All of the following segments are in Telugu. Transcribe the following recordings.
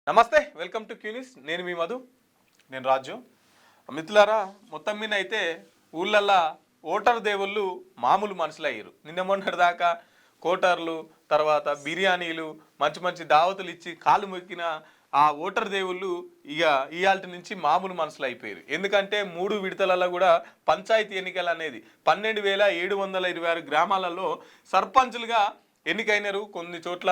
నమస్తే, వెల్కమ్ టు క్యూనిస్. నేను మీ మధు. నేను రాజు. మిత్రులారా, మొత్తం మీద అయితే ఊళ్ళల్లో ఓటర్ దేవుళ్ళు మామూలు మనుషులు అయ్యారు. నిన్న మొన్నటి దాకా కోటర్లు, తర్వాత బిర్యానీలు, మంచి మంచి దావతులు ఇచ్చి కాలు మొక్కిన ఆ ఓటర్ దేవుళ్ళు ఇక ఇయాల్టి నుంచి మామూలు మనుషులు అయిపోయారు. ఎందుకంటే 3 విడతలలో కూడా పంచాయతీ ఎన్నికలు అనేది 12,726 గ్రామాలలో సర్పంచులుగా ఎన్నికైనరు. కొన్ని చోట్ల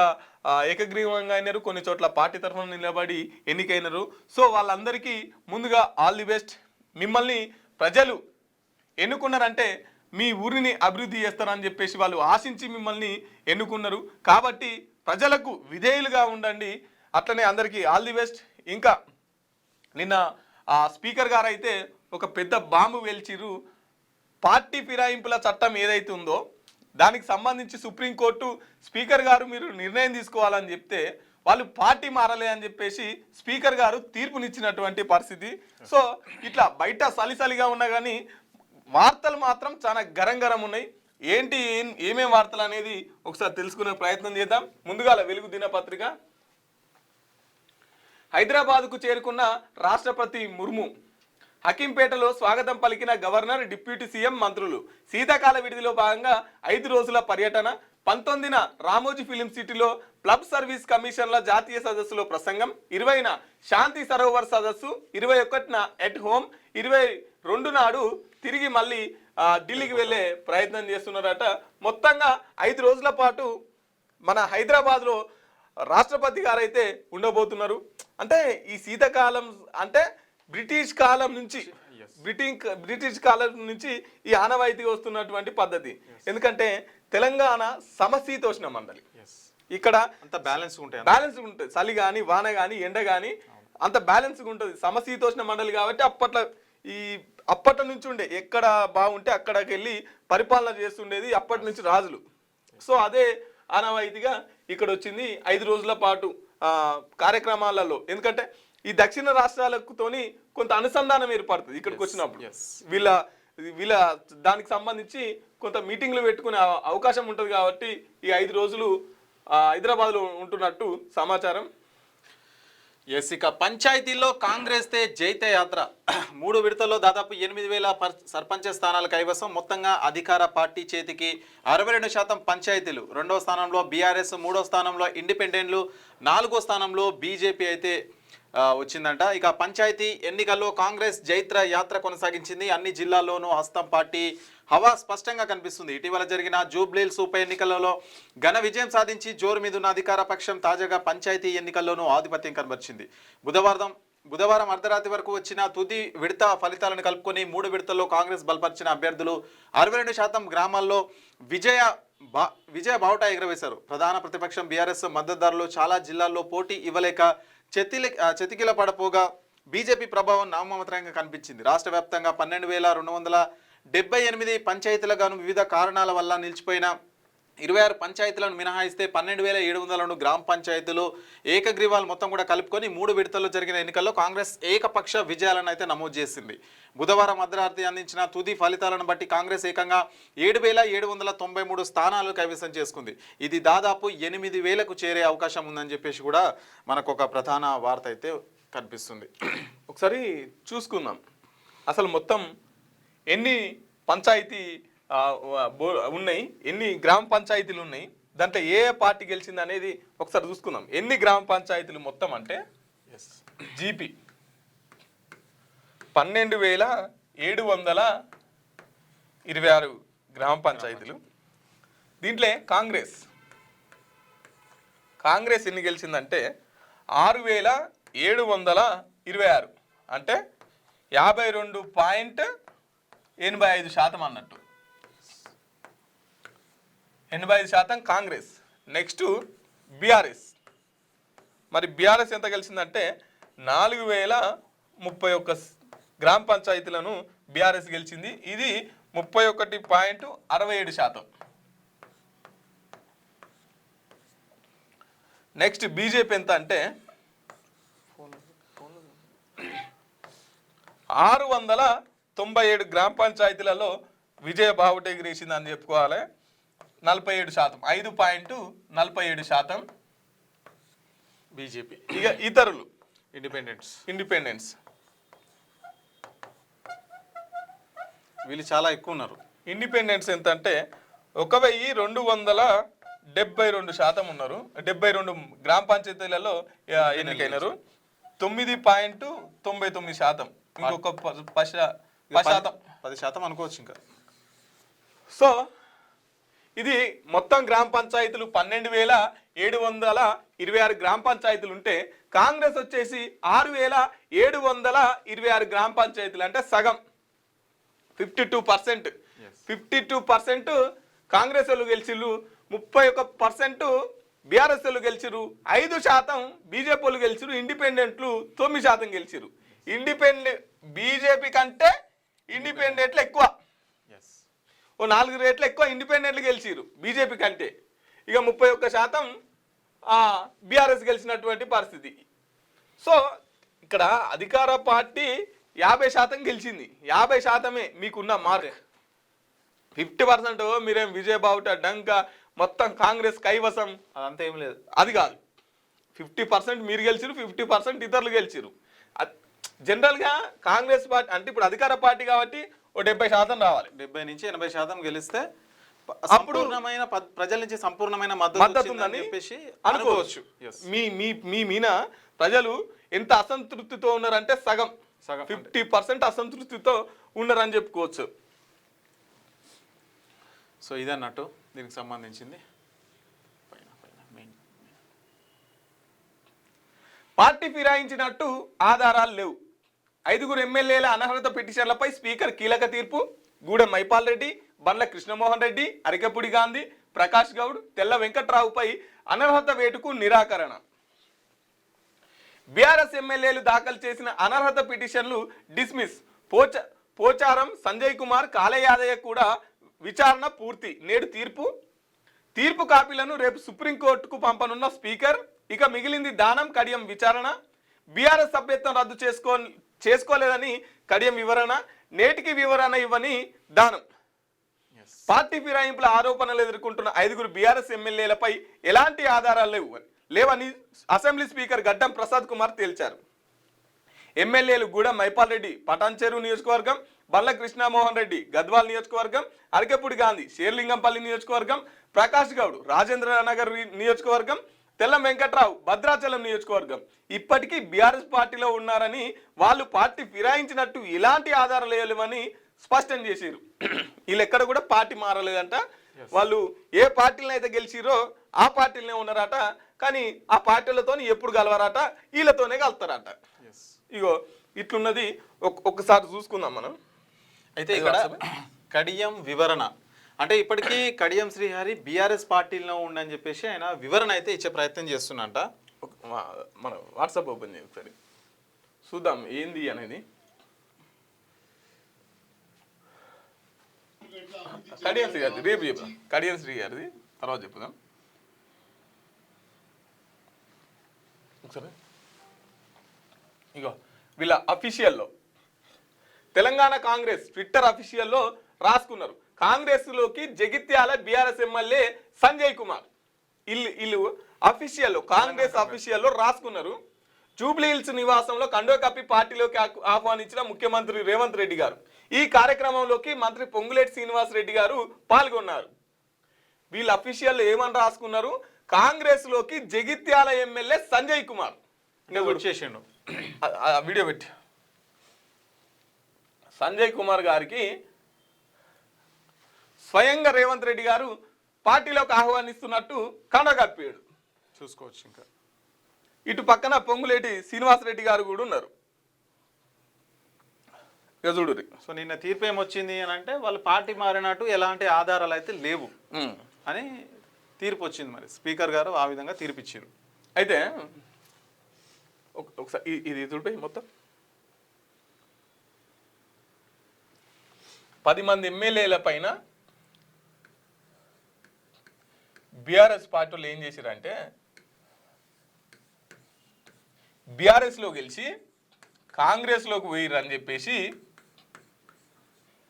ఏకగ్రీవంగా అయినారు, కొన్ని చోట్ల పార్టీ తరఫున నిలబడి ఎన్నికైనరు. సో వాళ్ళందరికీ ముందుగా ఆల్ ది బెస్ట్. మిమ్మల్ని ప్రజలు ఎన్నుకున్నారంటే మీ ఊరిని అభివృద్ధి చేస్తారని చెప్పేసి వాళ్ళు ఆశించి మిమ్మల్ని ఎన్నుకున్నారు. కాబట్టి ప్రజలకు విధేయులుగా ఉండండి. అట్లనే అందరికీ ఆల్ ది బెస్ట్. ఇంకా నిన్న ఆ స్పీకర్ గారు అయితే ఒక పెద్ద బాంబు వెల్చిరు. పార్టీ ఫిరాయింపుల చట్టం ఏదైతే ఉందో దానికి సంబంధించి సుప్రీంకోర్టు స్పీకర్ గారు మీరు నిర్ణయం తీసుకోవాలని చెప్తే వాళ్ళు పార్టీ మారలే అని చెప్పేసి స్పీకర్ గారు తీర్పునిచ్చినటువంటి పరిస్థితి. సో ఇట్లా బయట సలిసలిగా ఉన్నా కానీ వార్తలు మాత్రం చాలా గరం ఉన్నాయి. ఏంటి ఏమేం వార్తలు అనేది ఒకసారి తెలుసుకునే ప్రయత్నం చేద్దాం. ముందుగా వెలుగు దినపత్రిక. హైదరాబాద్కు చేరుకున్న రాష్ట్రపతి ముర్ము. హకీంపేటలో స్వాగతం పలికిన గవర్నర్, డిప్యూటీ సీఎం, మంత్రులు. శీతాకాల విడిదిలో భాగంగా 5 రోజుల పర్యటన. 19న రామోజీ ఫిలిం సిటీలో క్లబ్ సర్వీస్ కమిషన్ల జాతీయ సదస్సులో ప్రసంగం. 20న శాంతి సరోవర్ సదస్సు. 21న ఎట్ హోమ్. 22 నాడు తిరిగి మళ్ళీ ఢిల్లీకి వెళ్ళే ప్రయత్నం చేస్తున్నారట. మొత్తంగా 5 రోజుల పాటు మన హైదరాబాద్లో రాష్ట్రపతి గారు అయితే ఉండబోతున్నారు. అంటే ఈ శీతాకాలం అంటే బ్రిటిష్ కాలం నుంచి ఈ ఆనవాయితీగా వస్తున్నటువంటి పద్ధతి. ఎందుకంటే తెలంగాణ సమశీతోష్ణ మండలి. ఇక్కడ అంత బ్యాలెన్స్ ఉంటుంది. చలి కానీ, వాన కానీ, ఎండ కానీ అంత బ్యాలెన్స్గా ఉంటుంది. సమశీతోష్ణ మండలి కాబట్టి అప్పటి నుంచి ఉండే ఎక్కడ బాగుంటే అక్కడికి వెళ్ళి పరిపాలన చేస్తుండేది అప్పటి నుంచి రాజులు. సో అదే ఆనవాయితీగా ఇక్కడ వచ్చింది 5 రోజుల పాటు కార్యక్రమాలలో. ఎందుకంటే ఈ దక్షిణ రాష్ట్రాలతోని కొంత అనుసంధానం ఏర్పడుతుంది ఇక్కడికి వచ్చినప్పుడు. వీళ్ళ దానికి సంబంధించి కొంత మీటింగ్లు పెట్టుకునే అవకాశం ఉంటుంది. కాబట్టి ఈ 5 రోజులు హైదరాబాద్లో ఉంటున్నట్టు సమాచారం. ఇక పంచాయతీల్లో కాంగ్రెస్ తే జైతే యాత్ర. 3 విడతల్లో దాదాపు 8,000 సర్పంచ్ స్థానాల కైవసం. మొత్తంగా అధికార పార్టీ చేతికి 62% పంచాయతీలు. 2వ స్థానంలో బీఆర్ఎస్, 3వ స్థానంలో ఇండిపెండెంట్లు, 4వ స్థానంలో బీజేపీ అయితే వచ్చిందంట. ఇక పంచాయతీ ఎన్నికల్లో కాంగ్రెస్ జైత్ర యాత్ర కొనసాగించింది. అన్ని జిల్లాల్లోనూ హస్తం పార్టీ హవా స్పష్టంగా కనిపిస్తుంది. ఇటీవల జరిగిన జూబ్లీహిల్స్ ఉప ఎన్నికలలో ఘన విజయం సాధించి జోరు మీద ఉన్న అధికార పక్షం తాజాగా పంచాయతీ ఎన్నికల్లోనూ ఆధిపత్యం కనబరిచింది. బుధవారం అర్ధరాత్రి వరకు వచ్చిన తుది విడత ఫలితాలను కలుపుకొని 3 విడతల్లో కాంగ్రెస్ బలపరిచిన అభ్యర్థులు 62% గ్రామాల్లో విజయ బావుటా ఎగురవేశారు. ప్రధాన ప్రతిపక్షం బీఆర్ఎస్ మద్దతుదారులు చాలా జిల్లాల్లో పోటీ ఇవ్వలేక చెతికిల పడపోగా బీజేపీ ప్రభావం నామమాత్రంగా కనిపించింది. రాష్ట్ర వ్యాప్తంగా 12,278 పంచాయతీలుగాను వివిధ కారణాల వల్ల నిలిచిపోయిన 26 పంచాయతీలను మినహాయిస్తే 12,702 గ్రామ పంచాయతీలు ఏకగ్రీవాలు మొత్తం కూడా కలుపుకొని 3 విడతల్లో జరిగిన ఎన్నికల్లో కాంగ్రెస్ ఏకపక్ష విజయాలను అయితే నమోదు చేసింది. బుధవారం అర్ధరాత్రి అందించిన తుది ఫలితాలను బట్టి కాంగ్రెస్ ఏకంగా 7,793 స్థానాలు కైవసం చేసుకుంది. ఇది దాదాపు 8,000కు చేరే అవకాశం ఉందని చెప్పేసి కూడా మనకు ఒక ప్రధాన వార్త అయితే కనిపిస్తుంది. ఒకసారి చూసుకుందాం అసలు మొత్తం ఎన్ని పంచాయతీ ఉన్నాయి, ఎన్ని గ్రామ పంచాయతీలు ఉన్నాయి, దాంట్లో ఏ పార్టీ గెలిచింది అనేది ఒకసారి చూసుకుందాం. ఎన్ని గ్రామ పంచాయతీలు మొత్తం అంటే జీపీ 12,726 గ్రామ పంచాయతీలు. దీంట్లో కాంగ్రెస్ ఎన్ని గెలిచిందంటే 6,726 అంటే 52.85% అన్నట్టు. 85% కాంగ్రెస్. Next BRS. మరి బీఆర్ఎస్ ఎంత గెలిచిందంటే 4,031 గ్రామ పంచాయతీలను బీఆర్ఎస్ గెలిచింది. ఇది 31.67%. నెక్స్ట్ బీజేపీ ఎంత అంటే 697 గ్రామ పంచాయతీలలో విజయ బావుట ఎగిరేసింది అని చెప్పుకోవాలి. 47%, 5.47%. బీజేపీ, ఇక ఇతరులు ఇండిపెండెంట్స్ వీళ్ళు చాలా ఎక్కువ ఉన్నారు. ఇండిపెండెంట్స్ ఎంత అంటే 1272% ఉన్నారు. 72 గ్రామ పంచాయతీలలో ఎన్నికైనారు. 9.99%. ఇంకొక 10% అనుకోవచ్చు ఇంకా. సో ఇది మొత్తం గ్రామ పంచాయతీలు 12,726 గ్రామ పంచాయతీలు ఉంటే కాంగ్రెస్ వచ్చేసి 6,726 గ్రామ పంచాయతీలు, అంటే సగం 52%. 52% కాంగ్రెస్ వాళ్ళు గెలిచిర్రు, 31% బీఆర్ఎస్ వాళ్ళు గెలిచిర్రు, 5% బీజేపీ వాళ్ళు గెలిచిర్రు, ఇండిపెండెంట్లు 9% గెలిచిర్రు. బీజేపీ కంటే ఇండిపెండెంట్లు ఎక్కువ, ఓ 4 రేట్లు ఎక్కువ ఇండిపెండెంట్లు గెలిచిర్రు బీజేపీ కంటే. ఇక 31% బీఆర్ఎస్ గెలిచినటువంటి పరిస్థితి. సో ఇక్కడ అధికార పార్టీ 50% గెలిచింది. 50% మీకున్న మార్క్. 50% మీరేం విజయబావుట డంక మొత్తం కాంగ్రెస్ కైవసం అదంతా ఏం లేదు, అది కాదు. 50% మీరు గెలిచిరు, 50% ఇతరులు గెలిచిరు. జనరల్గా కాంగ్రెస్ పార్టీ అంటే ఇప్పుడు అధికార పార్టీ కాబట్టి ఓ 70% రావాలి. 70 నుంచి 80% గెలిస్తే సంపూర్ణమైన ప్రజల నుంచి సంపూర్ణమైన మద్దతు ఉందని చెప్పేసి అనుకోవచ్చు. మీ మీన ప్రజలు ఎంత అసంతృప్తితో ఉన్నారంటే సగం 50% అసంతృప్తితో ఉన్నారని చెప్పుకోవచ్చు. సో ఇదన్నట్టు దీనికి సంబంధించింది. పార్టీ ఫిరాయించినట్టు ఆధారాలు లేవు. 5 ఎమ్మెల్యేల అనర్హత పిటిషన్లపై స్పీకర్ కీలక తీర్పు. గూడెం మైపాల్ రెడ్డి, బండ్ల కృష్ణమోహన్ రెడ్డి, అరికపుడి గాంధీ, ప్రకాష్ గౌడ్, తెల్ల వెంకట్రావుపై అనర్హత వేటుకు నిరాకరణ. బీఆర్ఎస్ ఎమ్మెల్యేలు దాఖలు చేసిన అనర్హత పిటిషన్లు డిస్మిస్. పోచారం సంజయ్ కుమార్, కాళయాదయ్య కూడా విచారణ పూర్తి. నేడు తీర్పు కాపీలను రేపు సుప్రీంకోర్టుకు పంపనున్న స్పీకర్. ఇక మిగిలింది దానం, కడియం విచారణ. బీఆర్ఎస్ సభ్యత్వం రద్దు చేసుకోలేదని కడియం వివరణ. నేటికి వివరణ ఇవ్వని దానం. పార్టీ ఫిరాయింపుల ఆరోపణలు ఎదుర్కొంటున్న 5 బీఆర్ఎస్ ఎమ్మెల్యేలపై ఎలాంటి ఆధారాలు లేవని అసెంబ్లీ స్పీకర్ గడ్డం ప్రసాద్ కుమార్ తేల్చారు. ఎమ్మెల్యేలు గూడెం మైపాల్ రెడ్డి పటాన్చెరు నియోజకవర్గం, బండ్ల కృష్ణమోహన్ రెడ్డి గద్వాల్ నియోజకవర్గం, అరికెపుడి గాంధీ షేర్లింగంపల్లి నియోజకవర్గం, ప్రకాష్ గౌడ్ రాజేంద్ర నగర్ నియోజకవర్గం, తెల్ల వెంకట్రావు భద్రాచలం నియోజకవర్గం. ఇప్పటికీ బీఆర్ఎస్ పార్టీలో ఉన్నారని, వాళ్ళు పార్టీ ఫిరాయించినట్టు ఎలాంటి ఆధారాలు లేవని స్పష్టం చేశారు. వీళ్ళు ఎక్కడ కూడా పార్టీ మారలేదంట. వాళ్ళు ఏ పార్టీలను అయితే గెలిచిరో ఆ పార్టీలనే ఉన్నారట. కానీ ఆ పార్టీలతో ఎప్పుడు కలవరట, వీళ్ళతోనే కలుతారట. ఇగో ఇట్లున్నది. ఒక్కసారి చూసుకుందాం మనం. అయితే ఇక్కడ కడియం వివరణ అంటే ఇప్పటికీ కడియం శ్రీహరి బీఆర్ఎస్ పార్టీలో ఉండని చెప్పేసి ఆయన వివరణ అయితే ఇచ్చే ప్రయత్నం చేస్తున్నట. మన వాట్సాప్ ఓపెన్ చేయండి ఒకసారి చూద్దాం ఏంది అనేది. కడియం శ్రీ గారిది రేపు చెప్దాం. కడియం శ్రీ గారిది తర్వాత చెప్పుదాం ఒకసారి. ఇగో వీళ్ళ అఫీషియల్లో తెలంగాణ కాంగ్రెస్ ట్విట్టర్ అఫీషియల్లో రాసుకున్నారు. కాంగ్రెస్లోకి జగిత్యాల బీఆర్ఎస్ ఎమ్మెల్యే సంజయ్ కుమార్ ఇల్లు అఫీషియల్లో కాంగ్రెస్ అఫీషియల్లో రాసుకున్నారు. జూబ్లీ హిల్స్ నివాసంలో కండో కప్పి పార్టీలోకి ఆహ్వానించిన ముఖ్యమంత్రి రేవంత్ రెడ్డి గారు. ఈ కార్యక్రమంలోకి మంత్రి పొంగులేటి శ్రీనివాస్ రెడ్డి గారు పాల్గొన్నారు. వీళ్ళు అఫీషియల్ ఏమని రాసుకున్నారు? కాంగ్రెస్ లోకి జగిత్యాల ఎమ్మెల్యే సంజయ్ కుమార్ చేసిండు. వీడియో పెట్టి సంజయ్ కుమార్ గారికి స్వయంగా రేవంత్ రెడ్డి గారు పార్టీలోకి ఆహ్వానిస్తున్నట్టు కండగప్పాడు. చూసుకోవచ్చు. ఇంకా ఇటు పక్కన పొంగులేటి శ్రీనివాసరెడ్డి గారు కూడా ఉన్నారు. చూడు. సో నిన్న తీర్పు ఏమొచ్చింది అని అంటే వాళ్ళు పార్టీ మారినట్టు ఎలాంటి ఆధారాలు అయితే లేవు అని తీర్పు వచ్చింది. మరి స్పీకర్ గారు ఆ విధంగా తీర్పిచ్చారు. అయితే ఒకసారి ఇది చూడిపోయి మొత్తం 10 మంది ఎమ్మెల్యేల పైన బీఆర్ఎస్ పార్టీలు ఏం చేశారంటే బీఆర్ఎస్లో గెలిచి కాంగ్రెస్లోకి పోయిరని చెప్పేసి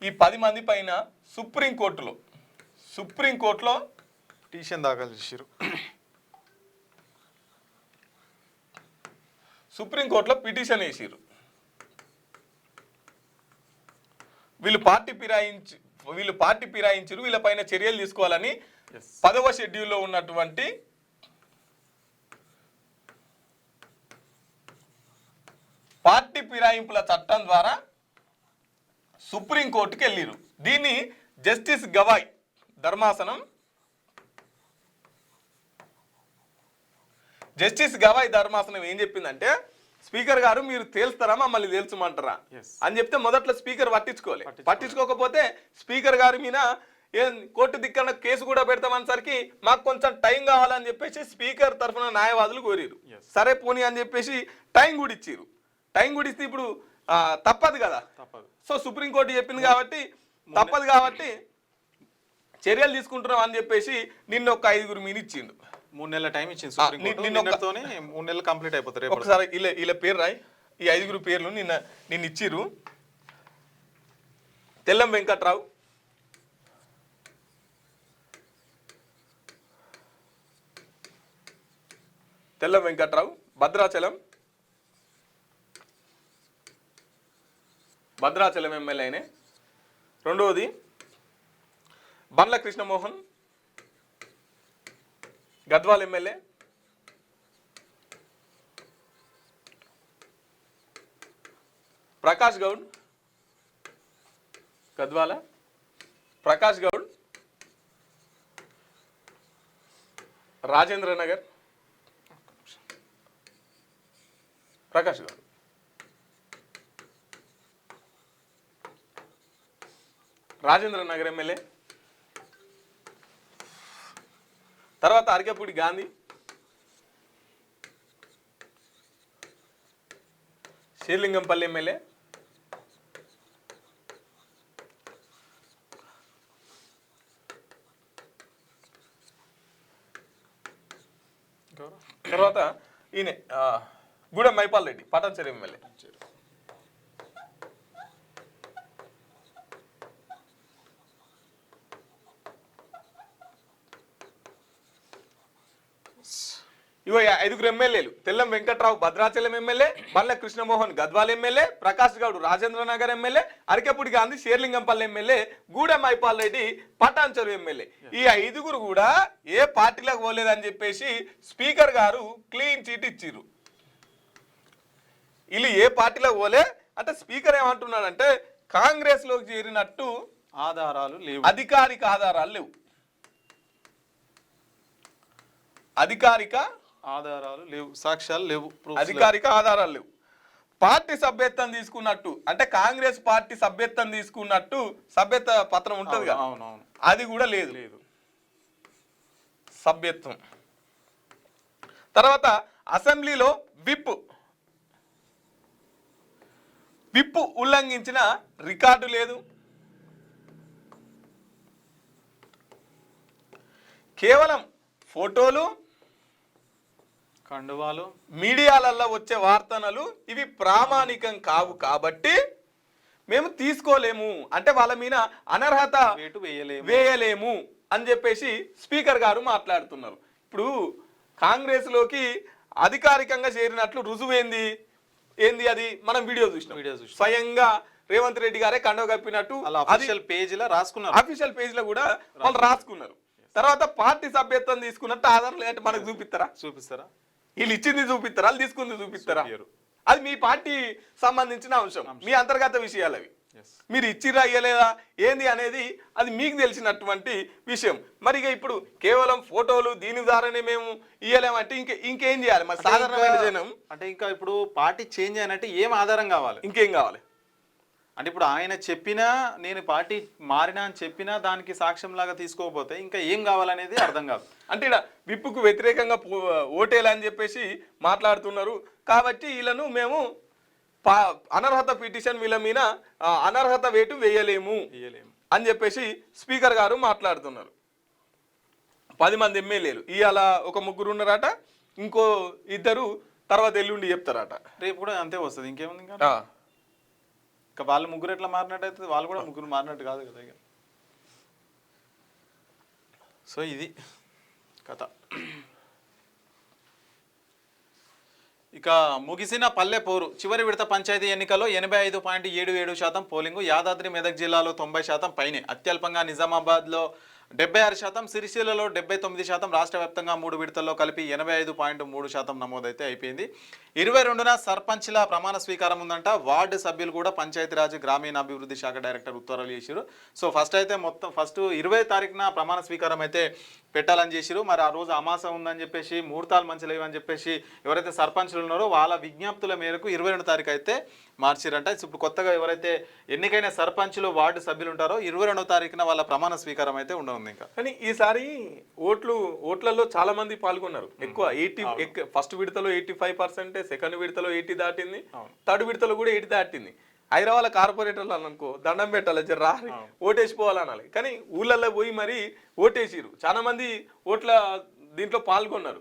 ఈ 10 మంది పైన సుప్రీంకోర్టులో పిటిషన్ దాఖలు చేశారు. సుప్రీంకోర్టులో పిటిషన్ వేసిరు. వీళ్ళు పార్టీ ఫిరాయించారు, వీళ్ళపైన చర్యలు తీసుకోవాలని 10వ షెడ్యూల్లో ఉన్నటువంటి పార్టీ ఫిరాయింపుల చట్టం ద్వారా సుప్రీంకోర్టుకి వెళ్ళిరు. దీన్ని జస్టిస్ గవాయ్ ధర్మాసనం ఏం చెప్పిందంటే, స్పీకర్ గారు మీరు తేల్స్తారా మమ్మల్ని తేల్చమంటారా అని చెప్తే మొదట్లో స్పీకర్ పట్టించుకోకపోతే స్పీకర్ గారి మీద కోర్టు దిక్కన కేసు కూడా పెడతామనేసరికి మాకు కొంచెం టైం కావాలని చెప్పేసి స్పీకర్ తరఫున న్యాయవాదులు కోరిరు. సరే పోనీ అని చెప్పేసి టైం కూడా ఇచ్చిరు. టైం కూడా ఇస్తే ఇప్పుడు తప్పదు కదా. సో సుప్రీంకోర్టు చెప్పింది కాబట్టి తప్పదు కాబట్టి చర్యలు తీసుకుంటున్నాం అని చెప్పేసి నిన్న ఒక 5 మీని ఇచ్చిండు. 3 నెలల టైం ఇచ్చింది సుప్రీంకోర్టు. 3 నెలలు కంప్లీట్ అయిపోతారు. ఒకసారి ఇలా పేరు రాయి. ఈ 5 పేర్లు నిన్న ఇచ్చిర్రు. తెల్లం వెంకట్రావు, భద్రాచలం ఎమ్మెల్యేనే. రెండవది బండ్ల కృష్ణమోహన్, గద్వాల్ ఎమ్మెల్యే. ప్రకాష్ గౌడ్, గద్వాల. రాజేంద్ర నగర్, ప్రకాష్ గౌడ్. రాజేంద్ర నగర్ ఎమ్మెల్యే. తర్వాత అరకెపూడి గాంధీ, శ్రీలింగంపల్లి ఎమ్మెల్యే. తర్వాత ఈయన గూడెం మైపాల్ రెడ్డి, పటాన్చెరు ఎమ్మెల్యే. ఇవో 5 ఎమ్మెల్యేలు. Tellam Venkatrao Bhadrachalam MLA, Bandla Krishnamohan Gadwal MLA, Prakash Goud Rajendra Nagar MLA, Arekapudi Gandhi Serilingampally MLA, Gudem Mahipal Reddy Patancheru MLA. ఈ 5 కూడా ఏ పార్టీలకు పోలేదని చెప్పేసి స్పీకర్ గారు క్లీన్ చీట్ ఇచ్చిర్రు. వీళ్ళు ఏ పార్టీలకు పోలే అంటే స్పీకర్ ఏమంటున్నాడంటే కాంగ్రెస్ లోకి చేరినట్టు ఆధారాలు లేవు, అధికారిక ఆధారాలు లేవు. సాక్ష్యాలు లేవు, అధికారిక ఆధారాలు లేవు. పార్టీ సభ్యత్వం తీసుకున్నట్టు అంటే కాంగ్రెస్ పార్టీ సభ్యత్వం తీసుకున్నట్టు సభ్యత్వ పత్రం ఉంటుంది కదా, అది కూడా లేదు సభ్యత్వం. తర్వాత అసెంబ్లీలో విప్ ఉల్లంఘించిన రికార్డు లేదు. కేవలం ఫోటోలు, కండువాలు, మీడియాలలో వచ్చే వార్తనలు ఇవి ప్రామాణికం కావు కాబట్టి మేము తీసుకోలేము అంటే వాళ్ళ మీద అనర్హత వేయలేము అని చెప్పేసి స్పీకర్ గారు మాట్లాడుతున్నారు. ఇప్పుడు కాంగ్రెస్ లోకి అధికారికంగా చేరినట్లు రుజువు ఏంది అది మనం వీడియో చూసినాం. స్వయంగా రేవంత్ రెడ్డి గారే కండవ కప్పినట్టు అఫీషియల్ పేజ్ లో కూడా వాళ్ళు రాసుకున్నారు. తర్వాత పార్టీ సభ్యత్వం తీసుకున్నట్టు ఆధారం లేదంటే మనకు చూపిస్తారా? వీళ్ళు ఇచ్చింది చూపిస్తారా, వాళ్ళు తీసుకుంది చూపిస్తారా? అది మీ పార్టీ సంబంధించిన అంశం, మీ అంతర్గత విషయాలు అవి. మీరు ఇచ్చిరా ఇయ్యలేదా ఏంది అనేది అది మీకు తెలిసినటువంటి విషయం. మరి ఇప్పుడు కేవలం ఫోటోలు దీని ద్వారానే మేము ఇయ్యలేమంటే ఇంకేం చేయాలి? మరి సాధారణమైన జనం అంటే ఇంకా ఇప్పుడు పార్టీ చేంజ్ అయినట్టు ఏం ఆధారం కావాలి? ఇంకేం కావాలి అంటే ఇప్పుడు ఆయన చెప్పినా నేను పార్టీ మారినా అని చెప్పినా దానికి సాక్ష్యం లాగా తీసుకోకపోతే ఇంకా ఏం కావాలనేది అర్థం కాదు. అంటే ఇక్కడ విప్పుకు వ్యతిరేకంగా ఓటేలని చెప్పేసి మాట్లాడుతున్నారు కాబట్టి వీళ్ళను మేము అనర్హత పిటిషన్ వీళ్ళ మీద అనర్హత వేటు వేయలేము అని చెప్పేసి స్పీకర్ గారు మాట్లాడుతున్నారు. 10 మంది ఎమ్మెల్యేలు ఇవాళ ఒక 3 ఉన్నారట, ఇంకో 2 తర్వాత ఎల్లుండి చెప్తారట. రేపు కూడా అంతే వస్తుంది, ఇంకేముంది ఇంకా వాళ్ళు 3 ఎట్లా మారినట్టు అవుతుంది, వాళ్ళు కూడా 3 మారినట్టు కాదు కదా ఇక. సో ఇది కథ. ఇక ముగిసిన పల్లె పోరు చివరి విడత పంచాయతీ ఎన్నికల్లో 85.77% పోలింగు, యాదాద్రి మెదక్ జిల్లాలో 90% పైనే, అత్యల్పంగా నిజామాబాద్లో 76%, సిరిసిల్లలో 79%, రాష్ట్ర వ్యాప్తంగా 3 విడతల్లో కలిపి 85.3% నమోదైతే అయిపోయింది. 22న సర్పంచ్ల ప్రమాణ స్వీకారం ఉందంట. వార్డు సభ్యులు కూడా పంచాయతీరాజ్ గ్రామీణాభివృద్ధి శాఖ డైరెక్టర్ ఉత్తర్వులు చేశారు. సో ఫస్ట్ 20 తారీఖున ప్రమాణ స్వీకారం అయితే పెట్టాలని చేసిరు. మరి ఆ రోజు అమాస ఉందని చెప్పేసి, ముహూర్తాలు మంచి లేవని చెప్పేసి ఎవరైతే సర్పంచ్లు ఉన్నారో వాళ్ళ విజ్ఞప్తుల మేరకు 22 తారీఖు అయితే మార్చిరంట. ఇప్పుడు కొత్తగా ఎవరైతే ఎన్నికైన సర్పంచ్లు వార్డు సభ్యులు ఉంటారో 22వ తారీఖున వాళ్ళ ప్రమాణ స్వీకారం అయితే ఉండనుంది. ఇంకా కానీ ఈసారి ఓట్లలో చాలా మంది పాల్గొన్నారు. ఎక్కువ ఫస్ట్ విడతలో 85%, సెకండ్ విడతలో 80 దాటింది, థర్డ్ విడతలో కూడా 80 దాటింది. హైదరాబాద్ కార్పొరేటర్లు అనుకో దండం పెట్టాలి, రా ఓటేసిపోవాలనాలి. కానీ ఊళ్ళల్లో పోయి మరి ఓటేసిరు. చాలా మంది ఓట్ల దీంట్లో పాల్గొన్నారు.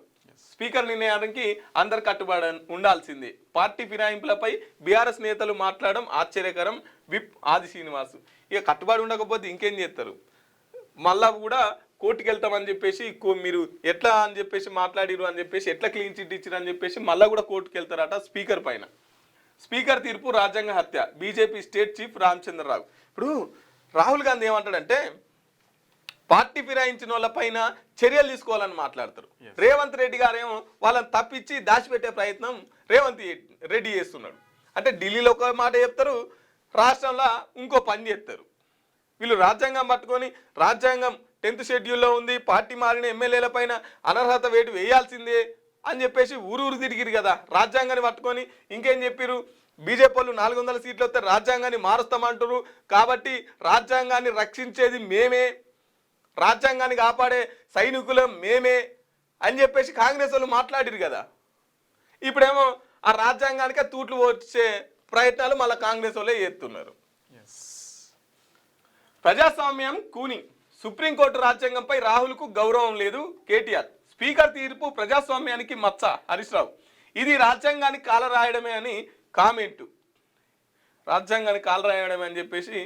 స్పీకర్ నిర్ణయానికి అందరు కట్టుబడి ఉండాల్సిందే. పార్టీ ఫిరాయింపులపై బీఆర్ఎస్ నేతలు మాట్లాడడం ఆశ్చర్యకరం. విప్ ఆది శ్రీనివాస్ ఇక కట్టుబడి ఉండకపోతే ఇంకేం చేస్తారు? మళ్ళా కూడా కోర్టుకు వెళ్తామని చెప్పేసి, మీరు ఎట్లా అని చెప్పేసి మాట్లాడిరు అని చెప్పేసి, ఎట్లా క్లీన్ చిట్ ఇచ్చిరు అని చెప్పేసి మళ్ళీ కూడా కోర్టుకు వెళ్తారట స్పీకర్ పైన. స్పీకర్ తీర్పు రాజ్యాంగ హత్య, బీజేపీ స్టేట్ చీఫ్ రామచంద్రరావు. ఇప్పుడు రాహుల్ గాంధీ ఏమంటాడంటే పార్టీ ఫిరాయించిన వాళ్ళ పైన చర్యలు తీసుకోవాలని మాట్లాడతారు. రేవంత్ రెడ్డి గారేమో వాళ్ళని తప్పించి దాచిపెట్టే ప్రయత్నం రేవంత్ రెడ్డి చేస్తున్నాడు. అంటే ఢిల్లీలో ఒక మాట చెప్తారు, రాష్ట్రంలో ఇంకో పని చేస్తారు. వీళ్ళు రాజ్యాంగం పట్టుకొని, రాజ్యాంగం 10th షెడ్యూల్లో ఉంది, పార్టీ మారిన ఎమ్మెల్యేల పైన అనర్హత వేటు వేయాల్సిందే అని చెప్పేసి ఊరు తిరిగిరు కదా రాజ్యాంగాన్ని పట్టుకొని. ఇంకేం చెప్పిరు? బీజేపీ వాళ్ళు 400 సీట్లు వస్తే రాజ్యాంగాన్ని మారుస్తామంటారు, కాబట్టి రాజ్యాంగాన్ని రక్షించేది మేమే, రాజ్యాంగాన్ని కాపాడే సైనికులం మేమే అని చెప్పేసి కాంగ్రెస్ వాళ్ళు మాట్లాడిరు కదా. ఇప్పుడేమో ఆ రాజ్యాంగానికే తూట్లు వచ్చే ప్రయత్నాలు మళ్ళీ కాంగ్రెస్ వాళ్ళే చేస్తున్నారు. ప్రజాస్వామ్యం కూని, సుప్రీంకోర్టు రాజ్యాంగంపై రాహుల్కు గౌరవం లేదు కేటీఆర్. స్పీకర్ తీర్పు ప్రజాస్వామ్యానికి మచ్చ హరీష్ రావు. ఇది రాజ్యాంగానికి కాలరాయడమే అని కామెంటు. రాజ్యాంగానికి కాలరాయడమే అని చెప్పేసి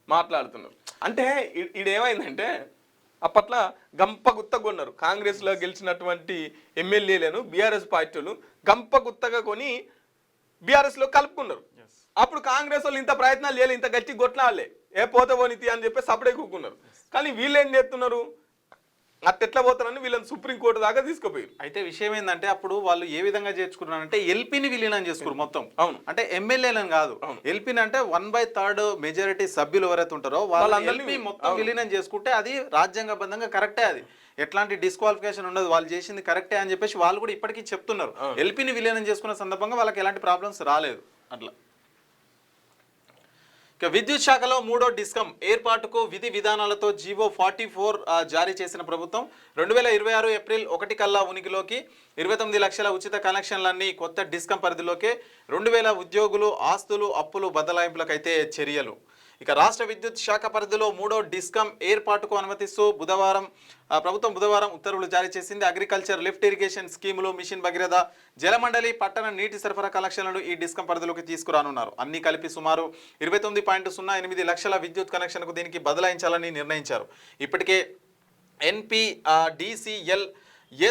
మాట్లాడుతున్నారు. అంటే ఇదేమైందంటే అప్పట్లో గంప గుత్తగా ఉన్నారు. కాంగ్రెస్లో గెలిచినటువంటి ఎమ్మెల్యేలను బీఆర్ఎస్ పార్టీలు గంప గుత్తగా కొని బీఆర్ఎస్లో కలుపుకున్నారు. అప్పుడు కాంగ్రెస్ వాళ్ళు ఇంత ప్రయత్నాలు చేయలేదు, ఇంత గట్టి కొట్లాడలే, ఏ పోతే పోనితి అని చెప్పి సపడే కూకున్నారు. కానీ వీళ్ళు ఏం చేస్తున్నారు, అట్టెట్లా పోతారని వీళ్ళని సుప్రీంకోర్టు దాకా తీసుకుపోయారు. అయితే విషయం ఏంటంటే అప్పుడు వాళ్ళు ఏ విధంగా చేర్చుకున్నారంటే ఎల్పీని విలీనం చేసుకున్నారు మొత్తం. అవును, అంటే ఎమ్మెల్యేలను కాదు, ఎల్పీని అంటే 1/3 మెజారిటీ సభ్యులు ఎవరైతే ఉంటారో వాళ్ళందరినీ మొత్తం విలీనం చేసుకుంటే అది రాజ్యాంగబద్ధంగా కరెక్టే. అది ఎట్లాంటి డిస్క్వాలిఫికేషన్ ఉండదు, వాళ్ళు చేసింది కరెక్టే అని చెప్పేసి వాళ్ళు కూడా ఇప్పటికీ చెప్తున్నారు. ఎల్పీని విలీనం చేసుకున్న సందర్భంగా వాళ్ళకి ఎలాంటి ప్రాబ్లమ్స్ రాలేదు. అట్లా ఇక విద్యుత్ శాఖలో 3వ డిస్కమ్ ఏర్పాటుకు విధి విధానాలతో జీవో 44 జారీ చేసిన ప్రభుత్వం 2026 ఏప్రిల్ 1 కల్లా ఉనికిలోకి 29 లక్షల ఉచిత కనెక్షన్లన్నీ కొత్త డిస్కమ్ పరిధిలోకే 2000 ఉద్యోగులు ఆస్తులు అప్పులు బదలాయింపులకైతే చర్యలు. ఇక రాష్ట్ర విద్యుత్ శాఖ పరిధిలో 3వ డిస్కమ్ ఏర్పాటుకు అనుమతిస్తూ ప్రభుత్వం బుధవారం ఉత్తర్వులు జారీ చేసింది. అగ్రికల్చర్, లిఫ్ట్ ఇరిగేషన్ స్కీములు, మిషన్ భగీరథ, జలమండలి, పట్టణ నీటి సరఫరా కనెక్షన్లను ఈ డిస్కమ్ పరిధిలోకి తీసుకురానున్నారు. అన్ని కలిపి సుమారు 29.08 లక్షల విద్యుత్ కనెక్షన్కు దీనికి బదలాయించాలని నిర్ణయించారు. ఇప్పటికే NPDCL,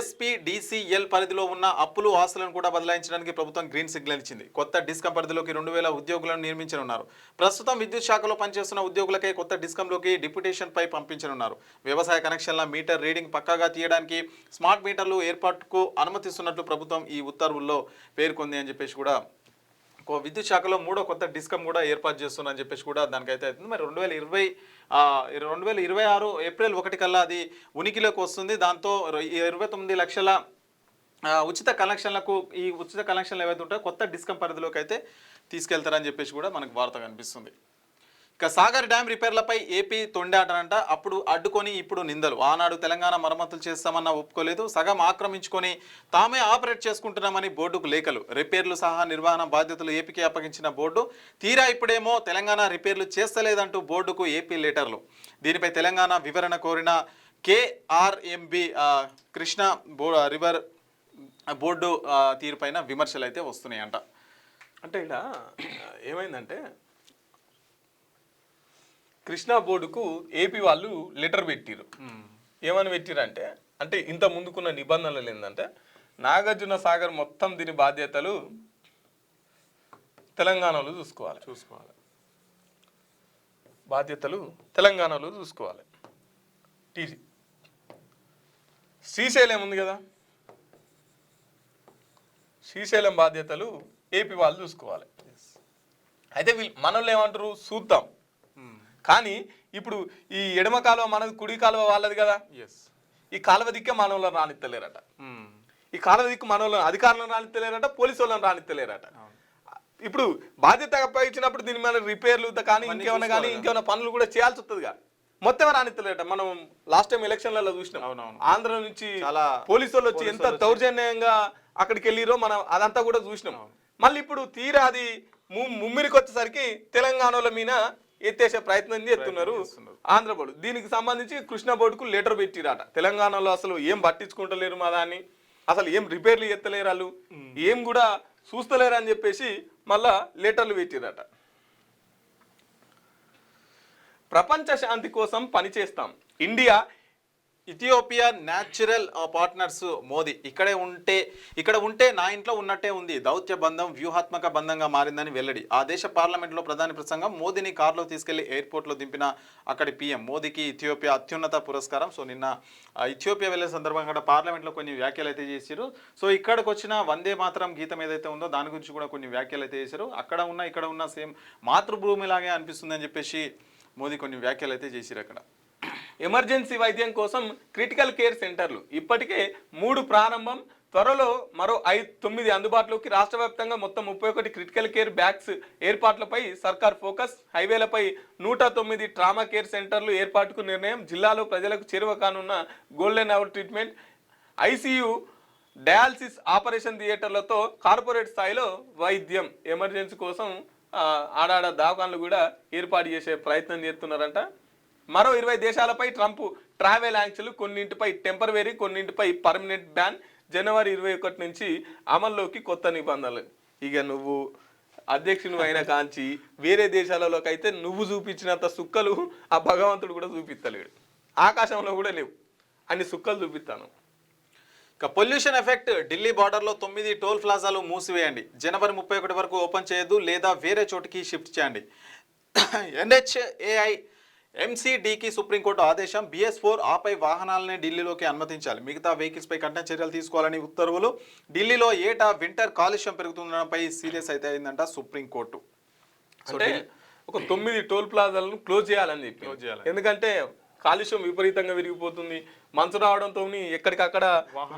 SPDCL పరిధిలో ఉన్న అప్పులు ఆస్తులను కూడా బదలాయించడానికి ప్రభుత్వం గ్రీన్ సిగ్నల్ ఇచ్చింది. కొత్త డిస్కమ్ పరిధిలోకి 2000 ఉద్యోగులను నియమించనున్నారు. ప్రస్తుతం విద్యుత్ శాఖలో పనిచేస్తున్న ఉద్యోగులకే కొత్త డిస్కంలోకి డిప్యుటేషన్ పై పంపించనున్నారు. వ్యవసాయ కనెక్షన్ల మీటర్ రీడింగ్ పక్కాగా తీయడానికి స్మార్ట్ మీటర్లు ఏర్పాటుకు అనుమతిస్తున్నట్లు ప్రభుత్వం ఈ ఉత్తర్వుల్లో పేర్కొంది అని చెప్పేసి కూడా విద్యుత్ శాఖలో 3వ కొత్త డిస్కమ్ కూడా ఏర్పాటు చేస్తున్నారని చెప్పేసి కూడా దానికైతే అవుతుంది. మరి 2026 ఏప్రిల్ 1 కల్లా అది ఉనికిలోకి వస్తుంది. దాంతో 29 లక్షల ఉచిత కనెక్షన్లకు ఈ ఉచిత కనెక్షన్లు ఏవైతే ఉంటాయో కొత్త డిస్కమ్ పరిధిలోకి అయితే తీసుకెళ్తారని చెప్పేసి కూడా మనకు వార్త కనిపిస్తుంది. ఇక సాగర్ డ్యామ్ రిపేర్లపై ఏపీ తొండాటనంట. అప్పుడు అడ్డుకొని ఇప్పుడు నిందలు. ఆనాడు తెలంగాణ మరమ్మతులు చేస్తామన్నా ఒప్పుకోలేదు, సగం ఆక్రమించుకొని తామే ఆపరేట్ చేసుకుంటున్నామని బోర్డుకు లేఖలు. రిపేర్లు సహా నిర్వహణ బాధ్యతలు ఏపీకి అప్పగించిన బోర్డు తీరా ఇప్పుడేమో తెలంగాణ రిపేర్లు చేస్తలేదంటూ బోర్డుకు ఏపీ లెటర్లు. దీనిపై తెలంగాణ వివరణ కోరిన KRMB కృష్ణా రివర్ బోర్డు తీరుపైన విమర్శలు అయితే వస్తున్నాయంట. అంటే ఇలా ఏమైందంటే కృష్ణా బోర్డుకు ఏపీ వాళ్ళు లెటర్ పెట్టిరు. ఏమని పెట్టిరంటే, అంటే ఇంత ముందుకున్న నిబంధనలు ఏంటంటే నాగార్జున సాగర్ మొత్తం దీని బాధ్యతలు తెలంగాణలో చూసుకోవాలి. బాధ్యతలు తెలంగాణలో చూసుకోవాలి. టీజీ శ్రీశైలం ఉంది కదా, శ్రీశైలం బాధ్యతలు ఏపీ వాళ్ళు చూసుకోవాలి. అయితే మనోళ్ళు ఏమంటారు చూద్దాం, కానీ ఇప్పుడు ఈ ఎడమ కాలువ మనది, కుడి కాలువ వాళ్ళది కదా. ఈ కాలువ దిక్కే మనోళ్ళని రానిత్తలేరట, ఈ కాలువ దిక్కు మనోళ్ళని అధికారులను రానిత్తలేరట, పోలీసు వాళ్ళని రానిత్తలేరట. ఇప్పుడు బాధ్యత ఇచ్చినప్పుడు దీని మీద రిపేర్లు కానీ ఇంకేమైనా పనులు కూడా చేయాల్సి వస్తుందిగా. మొత్తం రానిత్తలేరట. మనం లాస్ట్ టైం ఎలక్షన్లలో చూసినాం, ఆంధ్ర నుంచి పోలీసు వాళ్ళు వచ్చి ఎంత దౌర్జన్యంగా అక్కడికి వెళ్ళిరో మనం అదంతా కూడా చూసినాం. మళ్ళీ ఇప్పుడు తీరా అది ముమ్మిరికి వచ్చేసరికి తెలంగాణలో మీద ఎత్తేసే ప్రయత్నం చేస్తున్నారు ఆంధ్ర బోర్డు. దీనికి సంబంధించి కృష్ణ బోర్డుకు లెటర్ పెట్టిరాట. తెలంగాణలో అసలు ఏం పట్టించుకుంటలేరు మా దాన్ని, అసలు ఏం రిపేర్లు ఎత్తలేరు, వాళ్ళు ఏం కూడా చూస్తలేరు అని చెప్పేసి మళ్ళా లెటర్లు పెట్టిరట. ప్రపంచ శాంతి కోసం పనిచేస్తాం, India Ethiopia natural partners Modi ఇక్కడ ఉంటే నా ఇంట్లో ఉన్నట్టే ఉంది, దౌత్య బంధం వ్యూహాత్మక బంధంగా మారిందని వెల్లడి. ఆ దేశ పార్లమెంట్లో ప్రధాని ప్రసంగం. మోదీని కారులో తీసుకెళ్లి ఎయిర్పోర్ట్లో దింపిన అక్కడి పీఎం. మోదీకి ఇథియోపియా అత్యున్నత పురస్కారం. సో నిన్న ఇథియోపియా వెళ్లే సందర్భంగా పార్లమెంట్లో కొన్ని వ్యాఖ్యలు అయితే చేశారు. సో ఇక్కడికి వచ్చిన వందే మాతరం గీతం ఏదైతే ఉందో దాని గురించి కూడా కొన్ని వ్యాఖ్యలు అయితే చేశారు. ఇక్కడ ఉన్న సేమ్ మాతృభూమిలాగే అనిపిస్తుంది అని చెప్పేసి మోదీ కొన్ని వ్యాఖ్యలు అయితే చేశారు. అక్కడ ఎమర్జెన్సీ వైద్యం కోసం క్రిటికల్ కేర్ సెంటర్లు ఇప్పటికే 3 ప్రారంభం, త్వరలో మరో 9 అందుబాటులోకి. రాష్ట్ర వ్యాప్తంగా మొత్తం 31 క్రిటికల్ కేర్ బ్యాగ్స్ ఏర్పాట్లపై సర్కార్ ఫోకస్. హైవేలపై 109 ట్రామా కేర్ సెంటర్లు ఏర్పాటుకు నిర్ణయం. జిల్లాలో ప్రజలకు చేరువ కానున్న golden hour treatment, ICU, dialysis operation థియేటర్లతో కార్పొరేట్ స్థాయిలో వైద్యం. ఎమర్జెన్సీ కోసం ఆడాడ దవాఖాన్లు కూడా ఏర్పాటు చేసే ప్రయత్నం చేస్తున్నారంట. మరో 20 దేశాలపై ట్రంప్ ట్రావెల్ ఆంక్షలు, కొన్నింటిపై టెంపరవరీ, కొన్నింటిపై పర్మనెంట్ బ్యాన్. జనవరి 21 నుంచి అమల్లోకి కొత్త నిబంధనలు. ఇక నువ్వు అధ్యక్షుని అయిన కాంచి వేరే దేశాలలోకి అయితే నువ్వు చూపించినంత సుక్కలు ఆ భగవంతుడు కూడా చూపిస్తలేడు. ఆకాశంలో కూడా లేవు అన్ని సుక్కలు చూపిస్తాను. ఇక పొల్యూషన్ ఎఫెక్ట్. ఢిల్లీ బార్డర్లో 9 టోల్ ప్లాజాలు మూసివేయండి. జనవరి 31 వరకు ఓపెన్ చేయొద్దు లేదా వేరే చోటికి షిఫ్ట్ చేయండి. NHAI MCDకి సుప్రీంకోర్టు ఆదేశం. BS4 ఆపై వాహనాలనే ఢిల్లీలోకి అనుమతించాలి, మిగతా వెహికల్స్ పై కఠిన చర్యలు తీసుకోవాలని ఉత్తర్వులు. ఢిల్లీలో ఏటా వింటర్ కాలుష్యం పెరుగుతుండడంపై సీరియస్ అయితే అయిందంట సుప్రీంకోర్టు. అంటే ఒక 9 టోల్ ప్లాజాలను క్లోజ్ చేయాలని చెప్పి, ఎందుకంటే కాలుష్యం విపరీతంగా విరిగిపోతుంది. మంచు రావడంతో ఎక్కడికక్కడ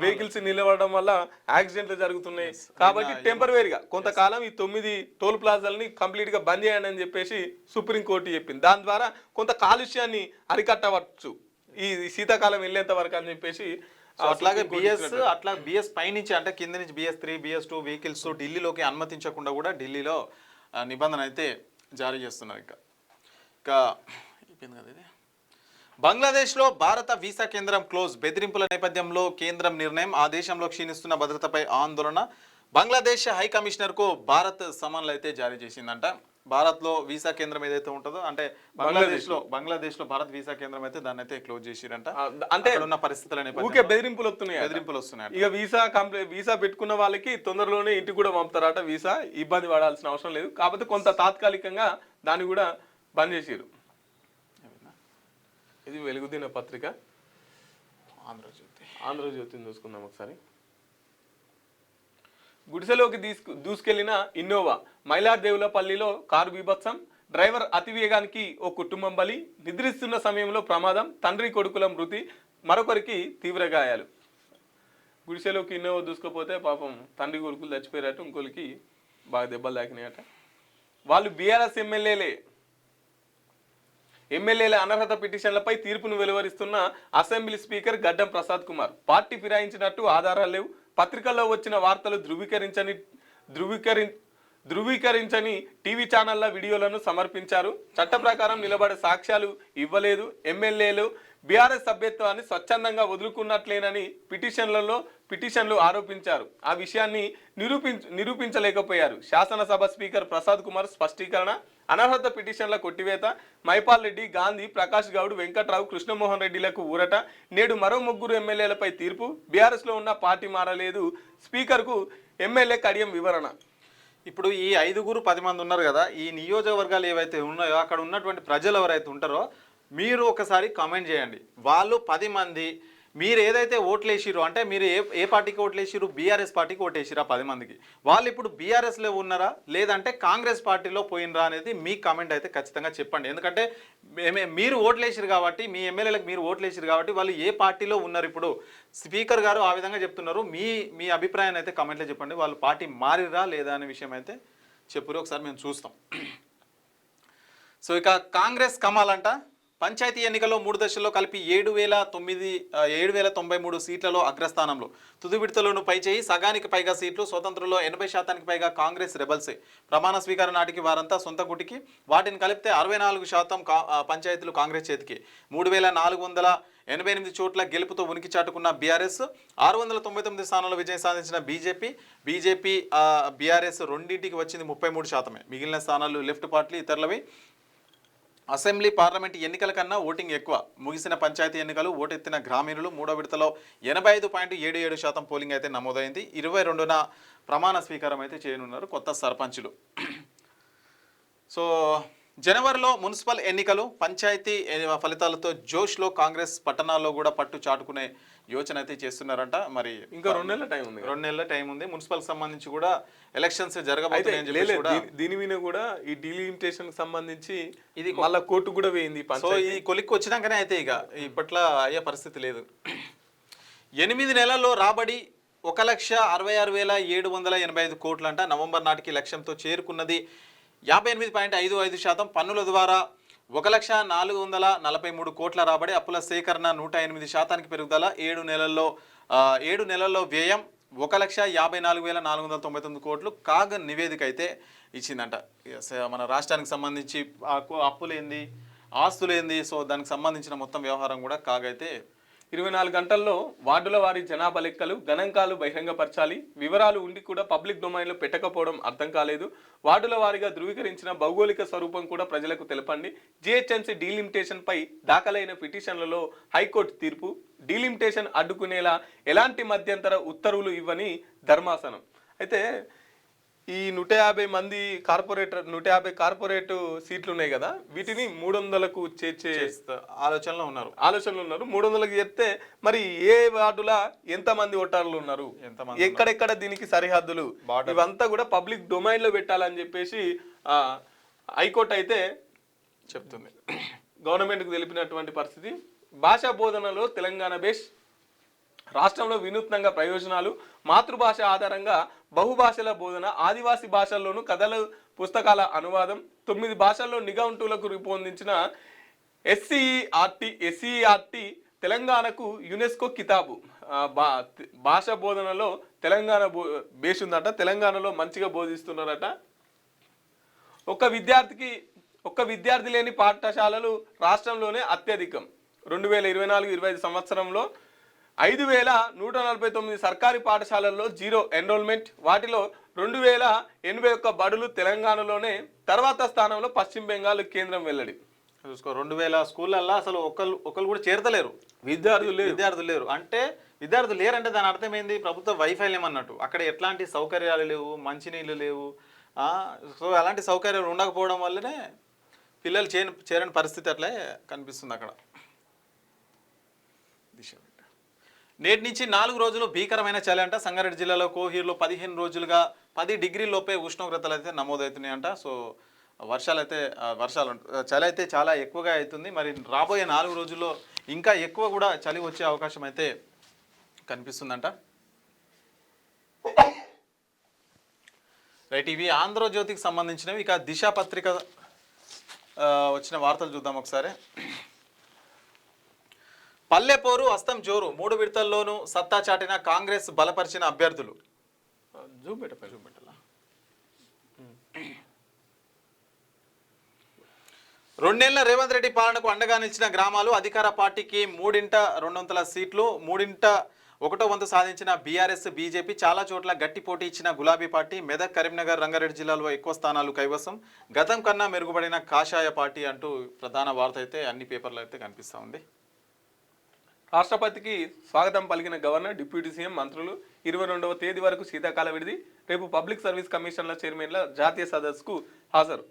వెహికల్స్ నిలబడడం వల్ల యాక్సిడెంట్లు జరుగుతున్నాయి. కాబట్టి టెంపరవరీగా కొంతకాలం ఈ 9 టోల్ ప్లాజాలని కంప్లీట్ గా బంద్ చేయండి అని చెప్పేసి సుప్రీంకోర్టు చెప్పింది. దాని ద్వారా కొంత కాలుష్యాన్ని అరికట్టవచ్చు ఈ శీతాకాలం వెళ్ళేంత వరకు అని చెప్పేసి. అట్లాగే బిఎస్ పైనుంచి అంటే కింద నుంచి BS3 BS2 వెహికల్స్ ఢిల్లీలోకి అనుమతించకుండా కూడా ఢిల్లీలో నిబంధన అయితే జారీ చేస్తున్నారు. ఇంకా అయిపోయింది కదా ఇది. బంగ్లాదేశ్లో భారత వీసా కేంద్రం క్లోజ్. బెదిరింపుల నేపథ్యంలో కేంద్రం నిర్ణయం. ఆ దేశంలో క్షీణిస్తున్న భద్రతపై ఆందోళన. బంగ్లాదేశ్ హై కమిషనర్కు భారత్ సమన్లు అయితే జారీ చేసిందంట. భారత్లో వీసా కేంద్రం ఏదైతే ఉంటుందో అంటే బంగ్లాదేశ్లో భారత్ వీసా కేంద్రం అయితే దాన్ని అయితే క్లోజ్ చేసిరంట. అంటే ఉన్న పరిస్థితుల నేపథ్యంలో బెదిరింపులు వస్తున్నాయి. ఇక వీసా పెట్టుకున్న వాళ్ళకి తొందరలోనే ఇంటికి కూడా పంపుతారట. వీసా ఇబ్బంది పడాల్సిన అవసరం లేదు. కాకపోతే కొంత తాత్కాలికంగా దాన్ని కూడా బంద్ చేసిరు. ఇది వెలుగుదిన పత్రిక, ఆంధ్రజ్యోతిని చూసుకుందాం ఒకసారి. గుడిసెలోకి దూసుకెళ్లిన ఇన్నోవా. మైలార్దేవులపల్లిలో కారు బీభత్సం. డ్రైవర్ అతి వేగానికి ఓ కుటుంబం బలి. నిద్రిస్తున్న సమయంలో ప్రమాదం. తండ్రి కొడుకుల మృతి, మరొకరికి తీవ్ర గాయాలు. గుడిసెలోకి ఇన్నోవా దూసుకుపోతే పాపం తండ్రి కొడుకులు చచ్చిపోయారట, ఇంకోరికి బాగా దెబ్బలు తాకినాయట. వాళ్ళు బీఆర్ఎస్ ఎమ్మెల్యేల అనర్హత పిటిషన్లపై తీర్పును వెలువరిస్తున్న అసెంబ్లీ స్పీకర్ గడ్డం ప్రసాద్ కుమార్. పార్టీ ఫిరాయించినట్టు ఆధారాలు లేవు, పత్రికల్లో వచ్చిన వార్తలు ధృవీకరించని టీవీ ఛానళ్ల వీడియోలను సమర్పించారు. చట్ట ప్రకారం నిలబడే సాక్ష్యాలు ఇవ్వలేదు. ఎమ్మెల్యేలు బీఆర్ఎస్ సభ్యత్వాన్ని స్వచ్ఛందంగా వదులుకున్నట్లేనని పిటిషన్లు ఆరోపించారు. ఆ విషయాన్ని నిరూపించలేకపోయారు. శాసనసభ స్పీకర్ ప్రసాద్ కుమార్ స్పష్టీకరణ, అనర్హత పిటిషన్ల కొట్టివేత, మైపాల్ రెడ్డి, గాంధీ, ప్రకాష్ గౌడ్, వెంకట్రావు, కృష్ణమోహన్ రెడ్డిలకు ఊరట, నేడు మరో 3 ఎమ్మెల్యేలపై తీర్పు, బీఆర్ఎస్లో ఉన్న పార్టీ మారలేదు, స్పీకర్కు ఎమ్మెల్యే కడియం వివరణ. ఇప్పుడు ఈ 5-10 మంది ఉన్నారు కదా, ఈ నియోజకవర్గాలు ఏవైతే ఉన్నాయో అక్కడ ఉన్నటువంటి ప్రజలు ఎవరైతే ఉంటారో మీరు ఒకసారి కామెంట్ చేయండి. వాళ్ళు 10 మంది మీరు ఏదైతే ఓట్లు వేసిరో, అంటే మీరు ఏ పార్టీకి ఓట్లు వేసిరు, బీఆర్ఎస్ పార్టీకి ఓటు వేసిరా 10 మందికి, వాళ్ళు ఇప్పుడు బీఆర్ఎస్లో ఉన్నారా లేదంటే కాంగ్రెస్ పార్టీలో పోయినరా అనేది మీ కామెంట్ అయితే ఖచ్చితంగా చెప్పండి. ఎందుకంటే మీరు ఓట్లు వేసిరు కాబట్టి, మీ ఎమ్మెల్యేలకు మీరు ఓట్లు వేసిరు కాబట్టి వాళ్ళు ఏ పార్టీలో ఉన్నారు. ఇప్పుడు స్పీకర్ గారు ఆ విధంగా చెప్తున్నారు. మీ అభిప్రాయాన్ని అయితే కామెంట్లో చెప్పండి. వాళ్ళు పార్టీ మారిరా లేదా అనే విషయం అయితే చెప్పురు, ఒకసారి మేము చూస్తాం. సో ఇక కాంగ్రెస్ కమాలంట. పంచాయతీ ఎన్నికల్లో 3 దశల్లో కలిపి 7,093 సీట్లలో అగ్రస్థానంలో. తుది విడతలోనూ పైచేయి, సగానికి పైగా సీట్లు స్వతంత్రంలో 80% పైగా కాంగ్రెస్ రెబల్సే. ప్రమాణ స్వీకారం నాటికి వారంతా సొంత గుటికి. వాటిని కలిపితే 64% పంచాయతీలు కాంగ్రెస్ చేతికి. 3,488 చోట్ల గెలుపుతో ఉనికి చాటుకున్న బీఆర్ఎస్, 699 స్థానాల్లో విజయం సాధించిన బీజేపీ బీఆర్ఎస్ రెండింటికి వచ్చింది 33%. మిగిలిన స్థానాలు లెఫ్ట్ పార్టీలు ఇతరులవి. అసెంబ్లీ పార్లమెంట్ ఎన్నికల కన్నా ఓటింగ్ ఎక్కువ. ముగిసిన పంచాయతీ ఎన్నికలు, ఓటెత్తిన గ్రామీణులు. 3వ విడతలో 85.77% పోలింగ్ అయితే నమోదైంది. 22న ప్రమాణ స్వీకారం అయితే చేయనున్నారు కొత్త సర్పంచులు. సో జనవరిలో మున్సిపల్ ఎన్నికలు, పంచాయతీ ఫలితాలతో జోష్లో కాంగ్రెస్ పట్టణాల్లో కూడా పట్టు చాటుకునే యోచన అయితే చేస్తున్నారంట. మరి ఇంకా 2 నెలల టైం ఉంది. 2 నెలల టైం ఉంది. మున్సిపల్ సంబంధించి కూడా ఎలక్షన్స్ జరగబోతున్నాయి. దీని మీద కూడా ఈ డీలిమిటేషన్ సంబంధించి ఇది మళ్ళీ కోర్టు కూడా వేయింది. సో ఈ కొలిక్కి వచ్చినాకనే అయితే ఇక ఇప్పట్లో అయ్యే పరిస్థితి లేదు. 8 నెలల్లో రాబడి 1,66,785 కోట్లంట. నవంబర్ నాటికి లక్ష్యంతో చేరుకున్నది 58.55%. పన్నుల ద్వారా 1,04,43 కోట్ల రాబడి. అప్పుల సేకరణ 108% పెరుగుదల. 7 నెలల్లో వ్యయం 1,54,499 కోట్లు. కాగ్ నివేదిక అయితే ఇచ్చిందంట. మన రాష్ట్రానికి సంబంధించి అప్పులేంది, ఆస్తులేంది, సో దానికి సంబంధించిన మొత్తం వ్యవహారం కూడా కాగ్ అయితే 24 గంటల్లో వార్డుల వారి జనాభా లెక్కలు, గణాంకాలు బహిరంగపరచాలి. వివరాలు ఉండి కూడా పబ్లిక్ డొమైన్లో పెట్టకపోవడం అర్థం కాలేదు. వార్డుల వారీగా ధృవీకరించిన భౌగోళిక స్వరూపం కూడా ప్రజలకు తెలపండి. జిహెచ్ఎంసీ డీలిమిటేషన్ పై దాఖలైన పిటిషన్లలో హైకోర్టు తీర్పు. డీలిమిటేషన్ అడ్డుకునేలా ఎలాంటి మధ్యంతర ఉత్తర్వులు ఇవ్వని ధర్మాసనం. అయితే ఈ 150 కార్పొరేట్ సీట్లు ఉన్నాయి కదా, వీటిని 300కు చేర్చే ఆలోచనలో ఉన్నారు. 300కి చేస్తే మరి ఏ వార్డుల ఎంతమంది ఓటర్లు ఉన్నారు, ఎక్కడెక్కడ దీనికి సరిహద్దులు, ఇవంతా కూడా పబ్లిక్ డొమైన్ లో పెట్టాలని చెప్పేసి హైకోర్టు అయితే చెప్తుంది. గవర్నమెంట్ కు తెలిపినటువంటి పరిస్థితి. భాషా బోధనలో తెలంగాణ బేస్. రాష్ట్రంలో వినూత్నంగా ప్రయోజనాలు. మాతృభాష ఆధారంగా బహుభాషల బోధన. ఆదివాసీ భాషల్లోనూ కథలు, పుస్తకాల అనువాదం. 9 భాషల్లో నిఘంటువులకు రూపొందించిన ఎస్సీఈఆర్టీ తెలంగాణకు యునెస్కో కితాబు. భాష బోధనలో తెలంగాణ బేస్ ఉందట. తెలంగాణలో మంచిగా బోధిస్తున్నారట. ఒక్క విద్యార్థి లేని పాఠశాలలు రాష్ట్రంలోనే అత్యధికం. 2024-25 సంవత్సరంలో 5,149 సర్కారీ పాఠశాలల్లో జీరో ఎన్రోల్మెంట్. వాటిలో 2,081 బడులు తెలంగాణలోనే. తర్వాత స్థానంలో పశ్చిమ బెంగాల్ కేంద్రం వెల్లడి. చూసుకో, 2,000 స్కూళ్ళల్లో అసలు ఒకళ్ళు కూడా చేరతలేరు. విద్యార్థులు లేరు. అంటే విద్యార్థులు లేరంటే దాని అర్థమైంది ప్రభుత్వ వైఫల్యం అన్నట్టు. అక్కడ ఎట్లాంటి సౌకర్యాలు లేవు, మంచినీళ్ళు లేవు. సో అలాంటి సౌకర్యాలు ఉండకపోవడం వల్లనే పిల్లలు చేరని పరిస్థితి అట్లే కనిపిస్తుంది అక్కడ. నేటి నుంచి 4 రోజులు భీకరమైన చలి అంట. సంగారెడ్డి జిల్లాలో కోహీర్లో 15 రోజులుగా 10 డిగ్రీల లోపే ఉష్ణోగ్రతలు అయితే నమోదవుతున్నాయంట. సో చలి అయితే చాలా ఎక్కువగా అవుతుంది. మరి రాబోయే 4 రోజుల్లో ఇంకా ఎక్కువ కూడా చలి వచ్చే అవకాశం అయితే కనిపిస్తుందంట. రైట్, ఇవి ఆంధ్రజ్యోతికి సంబంధించినవి. ఇక దిశ పత్రిక వచ్చిన వార్తలు చూద్దాం ఒకసారి. పల్లెపోరు అస్తం జోరు. 3 విడతల్లోనూ సత్తా చాటిన కాంగ్రెస్ బలపరిచిన అభ్యర్థులు. రెండేళ్ల రేవంత్ రెడ్డి పాలనకు అండగా నిలిచిన గ్రామాలు, అధికార పార్టీకి 200 సీట్లు, 1 వంతు సాధించిన బీఆర్ఎస్, బీజేపీ, చాలా చోట్ల గట్టి పోటీ ఇచ్చిన గులాబీ పార్టీ, మెదక్, కరీంనగర్, రంగారెడ్డి జిల్లాలో ఎక్కువ స్థానాలు కైవసం, గతం కన్నా మెరుగుపడిన కాషాయ పార్టీ అంటూ ప్రధాన వార్త అయితే అన్ని పేపర్లో అయితే కనిపిస్తూ ఉంది. రాష్ట్రపతికి స్వాగతం పలికిన గవర్నర్, డిప్యూటీ సీఎం, మంత్రులు. 22వ తేదీ వరకు శీతాకాల విడిది. రేపు పబ్లిక్ సర్వీస్ కమిషన్ల చైర్మన్ల జాతీయ సదస్సుకు హాజరు.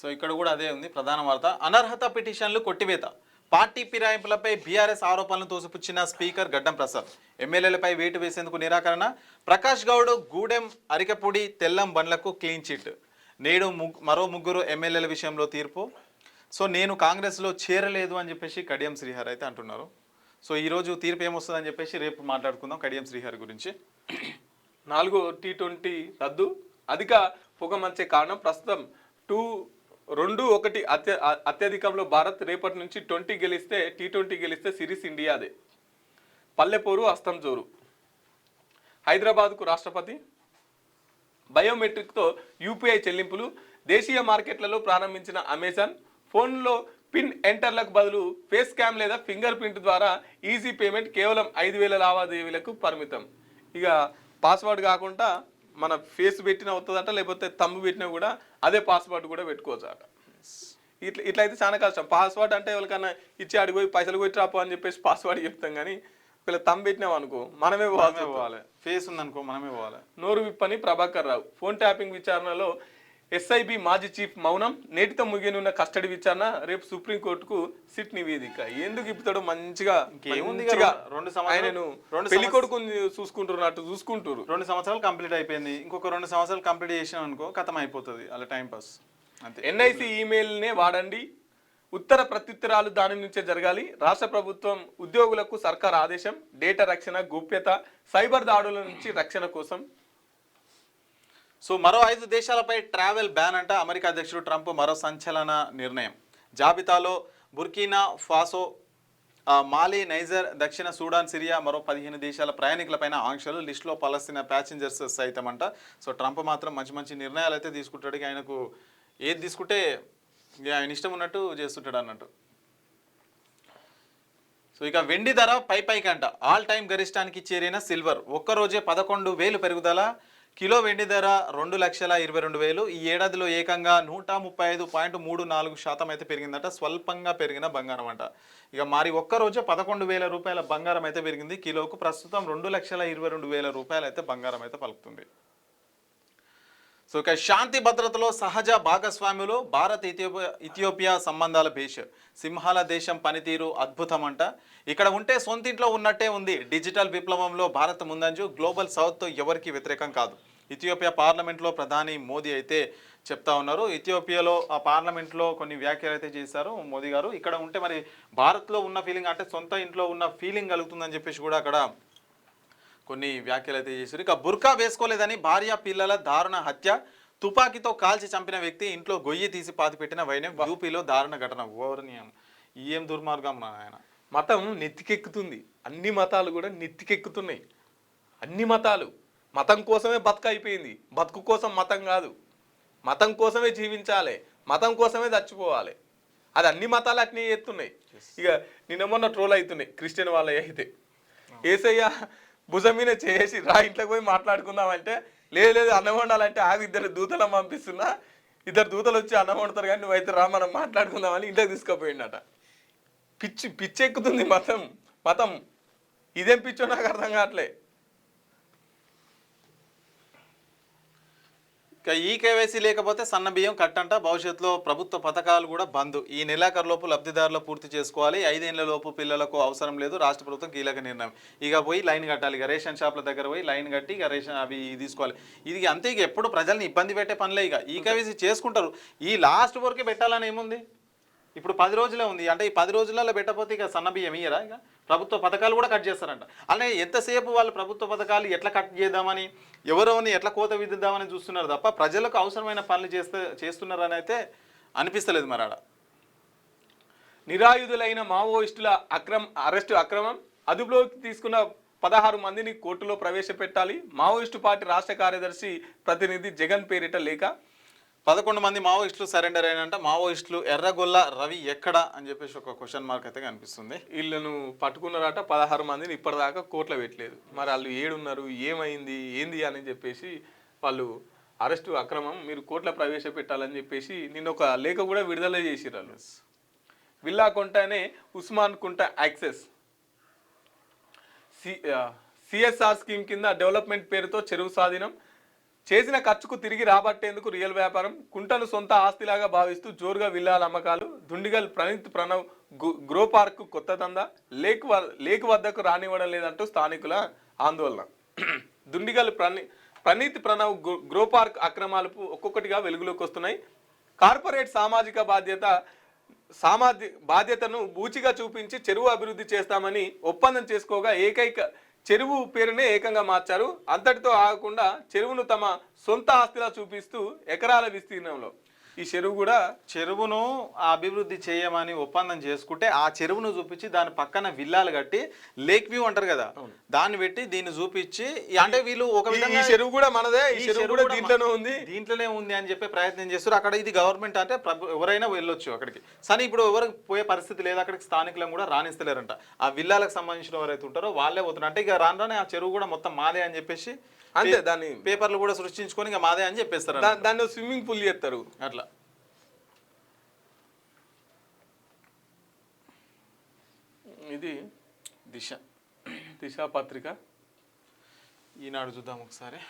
సో ఇక్కడ కూడా అదే ఉంది ప్రధాన వార్త. అనర్హత పిటిషన్లు కొట్టివేత, పార్టీ ఫిరాయింపులపై బీఆర్ఎస్ ఆరోపణలు తోసిపుచ్చిన స్పీకర్ గడ్డం ప్రసాద్. ఎమ్మెల్యేలపై వేటు వేసేందుకు నిరాకరణ. ప్రకాష్ గౌడ్, గూడెం, అరికపూడి, తెల్లం బండ్లకు క్లీన్ చిట్. నేడు మరో 3 ఎమ్మెల్యేల విషయంలో తీర్పు. సో నేను కాంగ్రెస్లో చేరలేదు అని చెప్పేసి కడియం శ్రీహరి అయితే అంటున్నారు. సో ఈరోజు తీర్పు ఏమొస్తుందని చెప్పేసి రేపు మాట్లాడుకుందాం కడియం శ్రీహరి గురించి. 4వ T20 రద్దు. అధిక పొగమంచే కారణం. ప్రస్తుతం 2-1 అత్యధికంలో భారత్. రేపటి నుంచి T20 గెలిస్తే సిరీస్ ఇండియాదే. పల్లెపోరు, అస్తం జోరు. హైదరాబాద్కు రాష్ట్రపతి. బయోమెట్రిక్తో యూపీఐ చెల్లింపులు. దేశీయ మార్కెట్లలో ప్రారంభించిన అమెజాన్. ఫోన్లో పిన్ ఎంటర్లకు బదులు ఫేస్ స్కామ్ లేదా ఫింగర్ ప్రింట్ ద్వారా ఈజీ పేమెంట్. కేవలం 5,000 లావాదేవీలకు పరిమితం. ఇక పాస్వర్డ్ కాకుండా మన ఫేస్ పెట్టిన అవుతుందట, లేకపోతే తమ్ము పెట్టినా కూడా అదే పాస్వర్డ్ కూడా పెట్టుకోవచ్చు అట. ఇట్లయితే చాలా కష్టం. పాస్వర్డ్ అంటే ఎవరికన్నా ఇచ్చి అడిగిపోయి పైసలు కొట్టి రాపో అని చెప్పేసి పాస్వర్డ్ చెప్తాం, కానీ వీళ్ళ తమ్ము పెట్టినాం అనుకో మనమే పోవాలి. ఫేస్ ఉందనుకో మనమే పోవాలి. నోరు విప్పని ప్రభాకర్ రావు. ఫోన్ ట్యాపింగ్ విచారణలో ఎస్ఐబి మాజీ చీఫ్ మౌనం. నేటితో ముగియనున్న కస్టడీ విచారణ. రేపు సుప్రీంకోర్టుకు సిట్ నివేదిక. ఎందుకు ఇప్పుతాడు మంచిగా పెళ్లి కొడుకు చూసుకుంటున్నట్టు చూసుకుంటారు. 2 సంవత్సరాలు కంప్లీట్ అయిపోయింది. ఇంకొక 2 సంవత్సరాలు కంప్లీట్ చేసినాం అనుకో కథం అయిపోతుంది. అలా టైం పాస్ అంతే. ఎన్ఐసి ఈమెయిల్నే వాడండి. ఉత్తర ప్రత్యుత్తరాలు దాని నుంచే జరగాలి. రాష్ట్ర ప్రభుత్వం ఉద్యోగులకు సర్కార్ ఆదేశం. డేటా రక్షణ, గోప్యత, సైబర్ దాడుల నుంచి రక్షణ కోసం. సో మరో 5 దేశాలపై ట్రావెల్ బ్యాన్ అంట. అమెరికా అధ్యక్షుడు ట్రంప్ మరో సంచలన నిర్ణయం. జాబితాలో బుర్కీనా ఫాసో, మాలి, నైజర్, దక్షిణ సూడాన్, సిరియా, మరో 15 దేశాల ప్రయాణికులపైన ఆంక్షలు. లిస్టులో పాలస్తీనా ప్యాసింజర్స్ సైతం అంట. సో ట్రంప్ మాత్రం మంచి నిర్ణయాలు అయితే తీసుకుంటాడు. ఆయనకు ఏది తీసుకుంటే ఆయన ఇష్టం ఉన్నట్టు చేస్తుంటాడు అన్నట్టు. సో ఇక వెండి ధర పైకి అంట. ఆల్ టైమ్ గరిష్టానికి చేరిన సిల్వర్. ఒక్కరోజే 11,000 పెరుగుదల. కిలో వెండి ధర 2,22,000. ఈ ఏడాదిలో ఏకంగా 135.34% అయితే పెరిగిందట. స్వల్పంగా పెరిగిన బంగారం అంట. ఇక మరి ఒక్కరోజే 11,000 రూపాయల బంగారం అయితే పెరిగింది కిలోకు. ప్రస్తుతం 2,22,000 రూపాయలు అయితే బంగారం అయితే పలుకుతుంది. సో ఇక శాంతి భద్రతలో సహజ భాగస్వామ్యులు. భారత్ ఇథియోపియా సంబంధాల భేష్. సింహాల దేశం పనితీరు అద్భుతం అంట. ఇక్కడ ఉంటే సొంతింట్లో ఉన్నట్టే ఉంది. డిజిటల్ విప్లవంలో భారత్ ముందంజు. గ్లోబల్ సౌత్తో ఎవరికి వ్యతిరేకం కాదు. ఇథియోపియా పార్లమెంట్లో ప్రధాని మోదీ అయితే చెప్తా ఉన్నారు. ఇథియోపియాలో ఆ పార్లమెంట్లో కొన్ని వ్యాఖ్యలు అయితే చేశారు మోదీ గారు. ఇక్కడ ఉంటే మరి భారత్లో ఉన్న ఫీలింగ్ అంటే సొంత ఇంట్లో ఉన్న ఫీలింగ్ కలుగుతుందని చెప్పేసి కూడా అక్కడ కొన్ని వ్యాఖ్యలు అయితే చేశారు. ఇక బుర్కా వేసుకోలేదని భార్య పిల్లల దారుణ హత్య. తుపాకీతో కాల్చి చంపిన వ్యక్తి ఇంట్లో గొయ్యి తీసి పాతిపెట్టిన వైనం. యూపీలో దారుణ ఘటన. ఓవర్నియం ఏం దుర్మార్గం ఆయన. మతం నెత్తికెక్కుతుంది. అన్ని మతాలు కూడా నెత్తికెక్కుతున్నాయి. అన్ని మతాలు మతం కోసమే అయిపోయింది. బతుకు కోసం మతం కాదు. మతం కోసమే జీవించాలి, మతం కోసమే చచ్చిపోవాలి. అది అన్ని మతాలు అట్నే చేస్తున్నాయి. ఇక నిన్న మొన్న ట్రోల్ అవుతున్నాయి క్రిస్టియన్ వాళ్ళ అయితే. ఏసయ్య భుజం మీద చేసి రా ఇంట్లోకి పోయి మాట్లాడుకుందామంటే లేదు అన్నం వండాలంటే 2 దూతలను పంపిస్తున్నా, 2 దూతలు వచ్చి అన్నం వండుతారు కానీ నువ్వైతే రా మనం మాట్లాడుకుందామని ఇంట్లోకి తీసుకుపోయిండట. పిచ్చెక్కుతుంది మతం. ఇదేం పిచ్చో నాకు అర్థం కావట్లే. ఈ కేవైసీ లేకపోతే సన్న బియ్యం కట్టంట. భవిష్యత్తులో ప్రభుత్వ పథకాలు కూడా బంద్. ఈ నెలాఖరులోపు లబ్ధిదారులు పూర్తి చేసుకోవాలి. 5 ఏళ్ల లోపు పిల్లలకు అవసరం లేదు. రాష్ట్ర ప్రభుత్వం కీలక నిర్ణయం. ఇక పోయి లైన్ కట్టాలి. ఇక రేషన్ షాప్ల దగ్గర పోయి లైన్ కట్టి ఇక రేషన్ అవి తీసుకోవాలి. ఇది అంతే. ఇక ఎప్పుడు ప్రజల్ని ఇబ్బంది పెట్టే పనులే. ఇక ఈ కేవైసీ చేసుకుంటారు. ఈ లాస్ట్ వరకే పెట్టాలని ఏముంది. ఇప్పుడు 10 రోజులే ఉంది. అంటే ఈ 10 రోజులలో పెట్టకపోతే ఇక సన్న బియ్యం ఇయ్యరా? ఇక ప్రభుత్వ పథకాలు కూడా కట్ చేస్తారంట. అలాగే ఎంతసేపు వాళ్ళు ప్రభుత్వ పథకాలు ఎట్లా కట్ చేద్దామని, ఎవరోని ఎట్లా కోత విద్దామని చూస్తున్నారు తప్ప ప్రజలకు అవసరమైన పనులు చేస్తున్నారని అయితే అనిపిస్తలేదు. మరి ఆడ నిరాయుధులైన మావోయిస్టుల అరెస్టు అక్రమం. అదుపులోకి తీసుకున్న 16 మందిని కోర్టులో ప్రవేశపెట్టాలి. మావోయిస్టు పార్టీ రాష్ట్ర కార్యదర్శి ప్రతినిధి జగన్ పేరిట లేఖ. 11 మంది మావోయిస్టులు సరెండర్ అయినంట. మావోయిస్టులు ఎర్రగొల్ల రవి ఎక్కడ అని చెప్పేసి ఒక క్వశ్చన్ మార్క్ అయితే కనిపిస్తుంది. వీళ్ళను పట్టుకున్నారట, 16 మందిని ఇప్పటిదాకా కోర్టులో పెట్టలేదు. మరి వాళ్ళు ఏడున్నారు, ఏమైంది, ఏంది అని చెప్పేసి వాళ్ళు అరెస్టు అక్రమం మీరు కోర్టులో ప్రవేశపెట్టాలని చెప్పేసి నిన్న ఒక లేఖ కూడా విడుదల చేసిర్రు వాళ్ళు. విల్లా కొంటనే ఉస్మాన్ కుంట యాక్సెస్ సిఎస్ఆర్ స్కీమ్ కింద డెవలప్మెంట్ పేరుతో చెరువు స్వాధీనం, చేసిన ఖర్చుకు తిరిగి రాబట్టేందుకు రియల్ వ్యాపారం, కుంటను సొంత ఆస్తిలాగా భావిస్తూ జోరుగా విల్లాల అమ్మకాలు, దుండిగల్ ప్రణవ్ గ్రో పార్క్ కొత్త దందా, లేక్ వద్దకు రానివ్వడం లేదంటూ స్థానికుల ఆందోళన. దుండిగల్ ప్రణవ్ గ్రో పార్క్ అక్రమాలు ఒక్కొక్కటిగా వెలుగులోకి వస్తున్నాయి. కార్పొరేట్ బాధ్యతను బూచిగా చూపించి చెరువు అభివృద్ధి చేస్తామని ఒప్పందం చేసుకోగా ఏకైక చెరువు పేరునే ఏకంగా మార్చారు. అంతటితో ఆగకుండా చెరువును తమ సొంత ఆస్తిలా చూపిస్తూ ఎకరాల విస్తీర్ణంలో ఈ చెరువును అభివృద్ధి చేయమని ఒప్పందం చేసుకుంటే ఆ చెరువును చూపించి దాని పక్కన విల్లాలు కట్టి లేక్ వ్యూ అంటారు కదా, దాన్ని పెట్టి దీన్ని చూపించి అంటే వీళ్ళు ఒక విధంగా ఈ చెరువు కూడా మనదే, ఈ చెరువు కూడా దీంట్లోనే ఉంది అని చెప్పి ప్రయత్నం చేస్తారు. అక్కడ ఇది గవర్నమెంట్ అంటే ఎవరైనా వెళ్ళొచ్చు అక్కడికి. కానీ ఇప్పుడు ఎవరికి పోయే పరిస్థితి లేదు, అక్కడికి స్థానికులను కూడా రాణిస్తలేరంట. ఆ విల్లాలకు సంబంధించిన ఎవరైతే ఉంటారో వాళ్ళే పోతున్నారు. అంటే ఇక రానే ఆ చెరువు కూడా మొత్తం మాదే అని చెప్పేసి అంతే, దాన్ని పేపర్లు కూడా సృష్టించుకొని ఇక మాదే అని చెప్పేస్తారు. దాన్ని స్విమ్మింగ్ పూల్ చేస్తారు అట్లా. ఇది దిశ పత్రిక, ఈనాడు చూద్దాం ఒకసారి.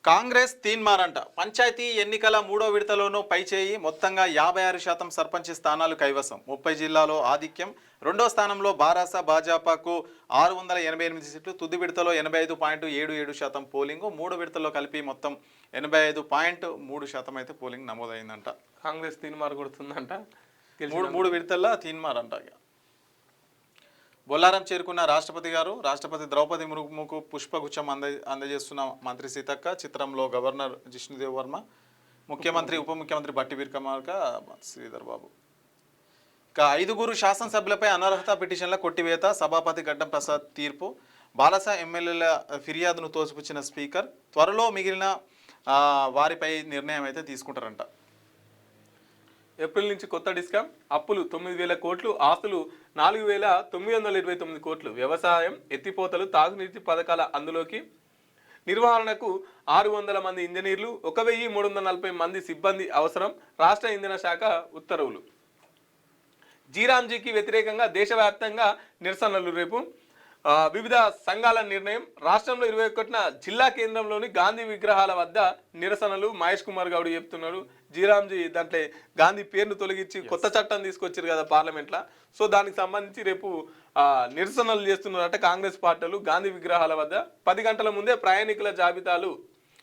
కాంగ్రెస్ తీన్మారంట. పంచాయతీ ఎన్నికల 3వ విడతలోనూ పైచేయి, మొత్తంగా 56% సర్పంచ్ స్థానాలు కైవసం, 30 జిల్లాలో ఆధిక్యం. 2వ స్థానంలో బారాస భాజపాకు 688 సీట్లు, తుది విడతలో 85.77% పోలింగ్, 3 విడతల్లో కలిపి మొత్తం 85.3% అయితే పోలింగ్ నమోదైందంట. కాంగ్రెస్ తీన్మార్ కొడుతుందంట. 3 విడతల్లో తీన్మారంట. బొల్లారం చేరుకున్న రాష్ట్రపతి గారు, రాష్ట్రపతి ద్రౌపది ముర్ముకు పుష్పగుచ్చం అందజేస్తున్న మంత్రి సీతక్క, చిత్రంలో గవర్నర్ జిష్ణుదేవ్ వర్మ, ముఖ్యమంత్రి ఉప ముఖ్యమంత్రి బట్టి విక్రమార్క, శ్రీధర్ బాబు. ఇక 5 శాసనసభ్యులపై అనర్హత పిటిషన్ల కొట్టివేత, సభాపతి గడ్డం ప్రసాద్ తీర్పు, బాలస ఎమ్మెల్యేల ఫిర్యాదును తోసిపుచ్చిన స్పీకర్, త్వరలో మిగిలిన వారిపై నిర్ణయం అయితే తీసుకుంటారంట. ఏప్రిల్ నుంచి కొత్త డిస్కామ్, అప్పులు 9,000 కోట్లు, ఆస్తులు 4,929 కోట్లు, వ్యవసాయం, ఎత్తిపోతలు, తాగునీటి పథకాల అందులోకి, నిర్వహణకు 600 మంది ఇంజనీర్లు, 1,340 మంది సిబ్బంది అవసరం, రాష్ట్ర ఇంధన శాఖ ఉత్తర్వులు. జీరాంజీకి వ్యతిరేకంగా దేశవ్యాప్తంగా నిరసనలు రేపు, వివిధ సంఘాల నిర్ణయం. రాష్ట్రంలో 21న జిల్లా కేంద్రంలోని గాంధీ విగ్రహాల వద్ద నిరసనలు. మహేష్ కుమార్ గౌడ్ చెప్తున్నారు, జీరాంజీ దాంట్లో గాంధీ పేరును తొలగించి కొత్త చట్టం తీసుకొచ్చారు కదా పార్లమెంట్లో, సో దానికి సంబంధించి రేపు నిరసనలు చేస్తున్నారట కాంగ్రెస్ పార్టీలు. గాంధీ విగ్రహాల వద్ద 10 గంటల ముందే ప్రయాణికుల జాబితాలు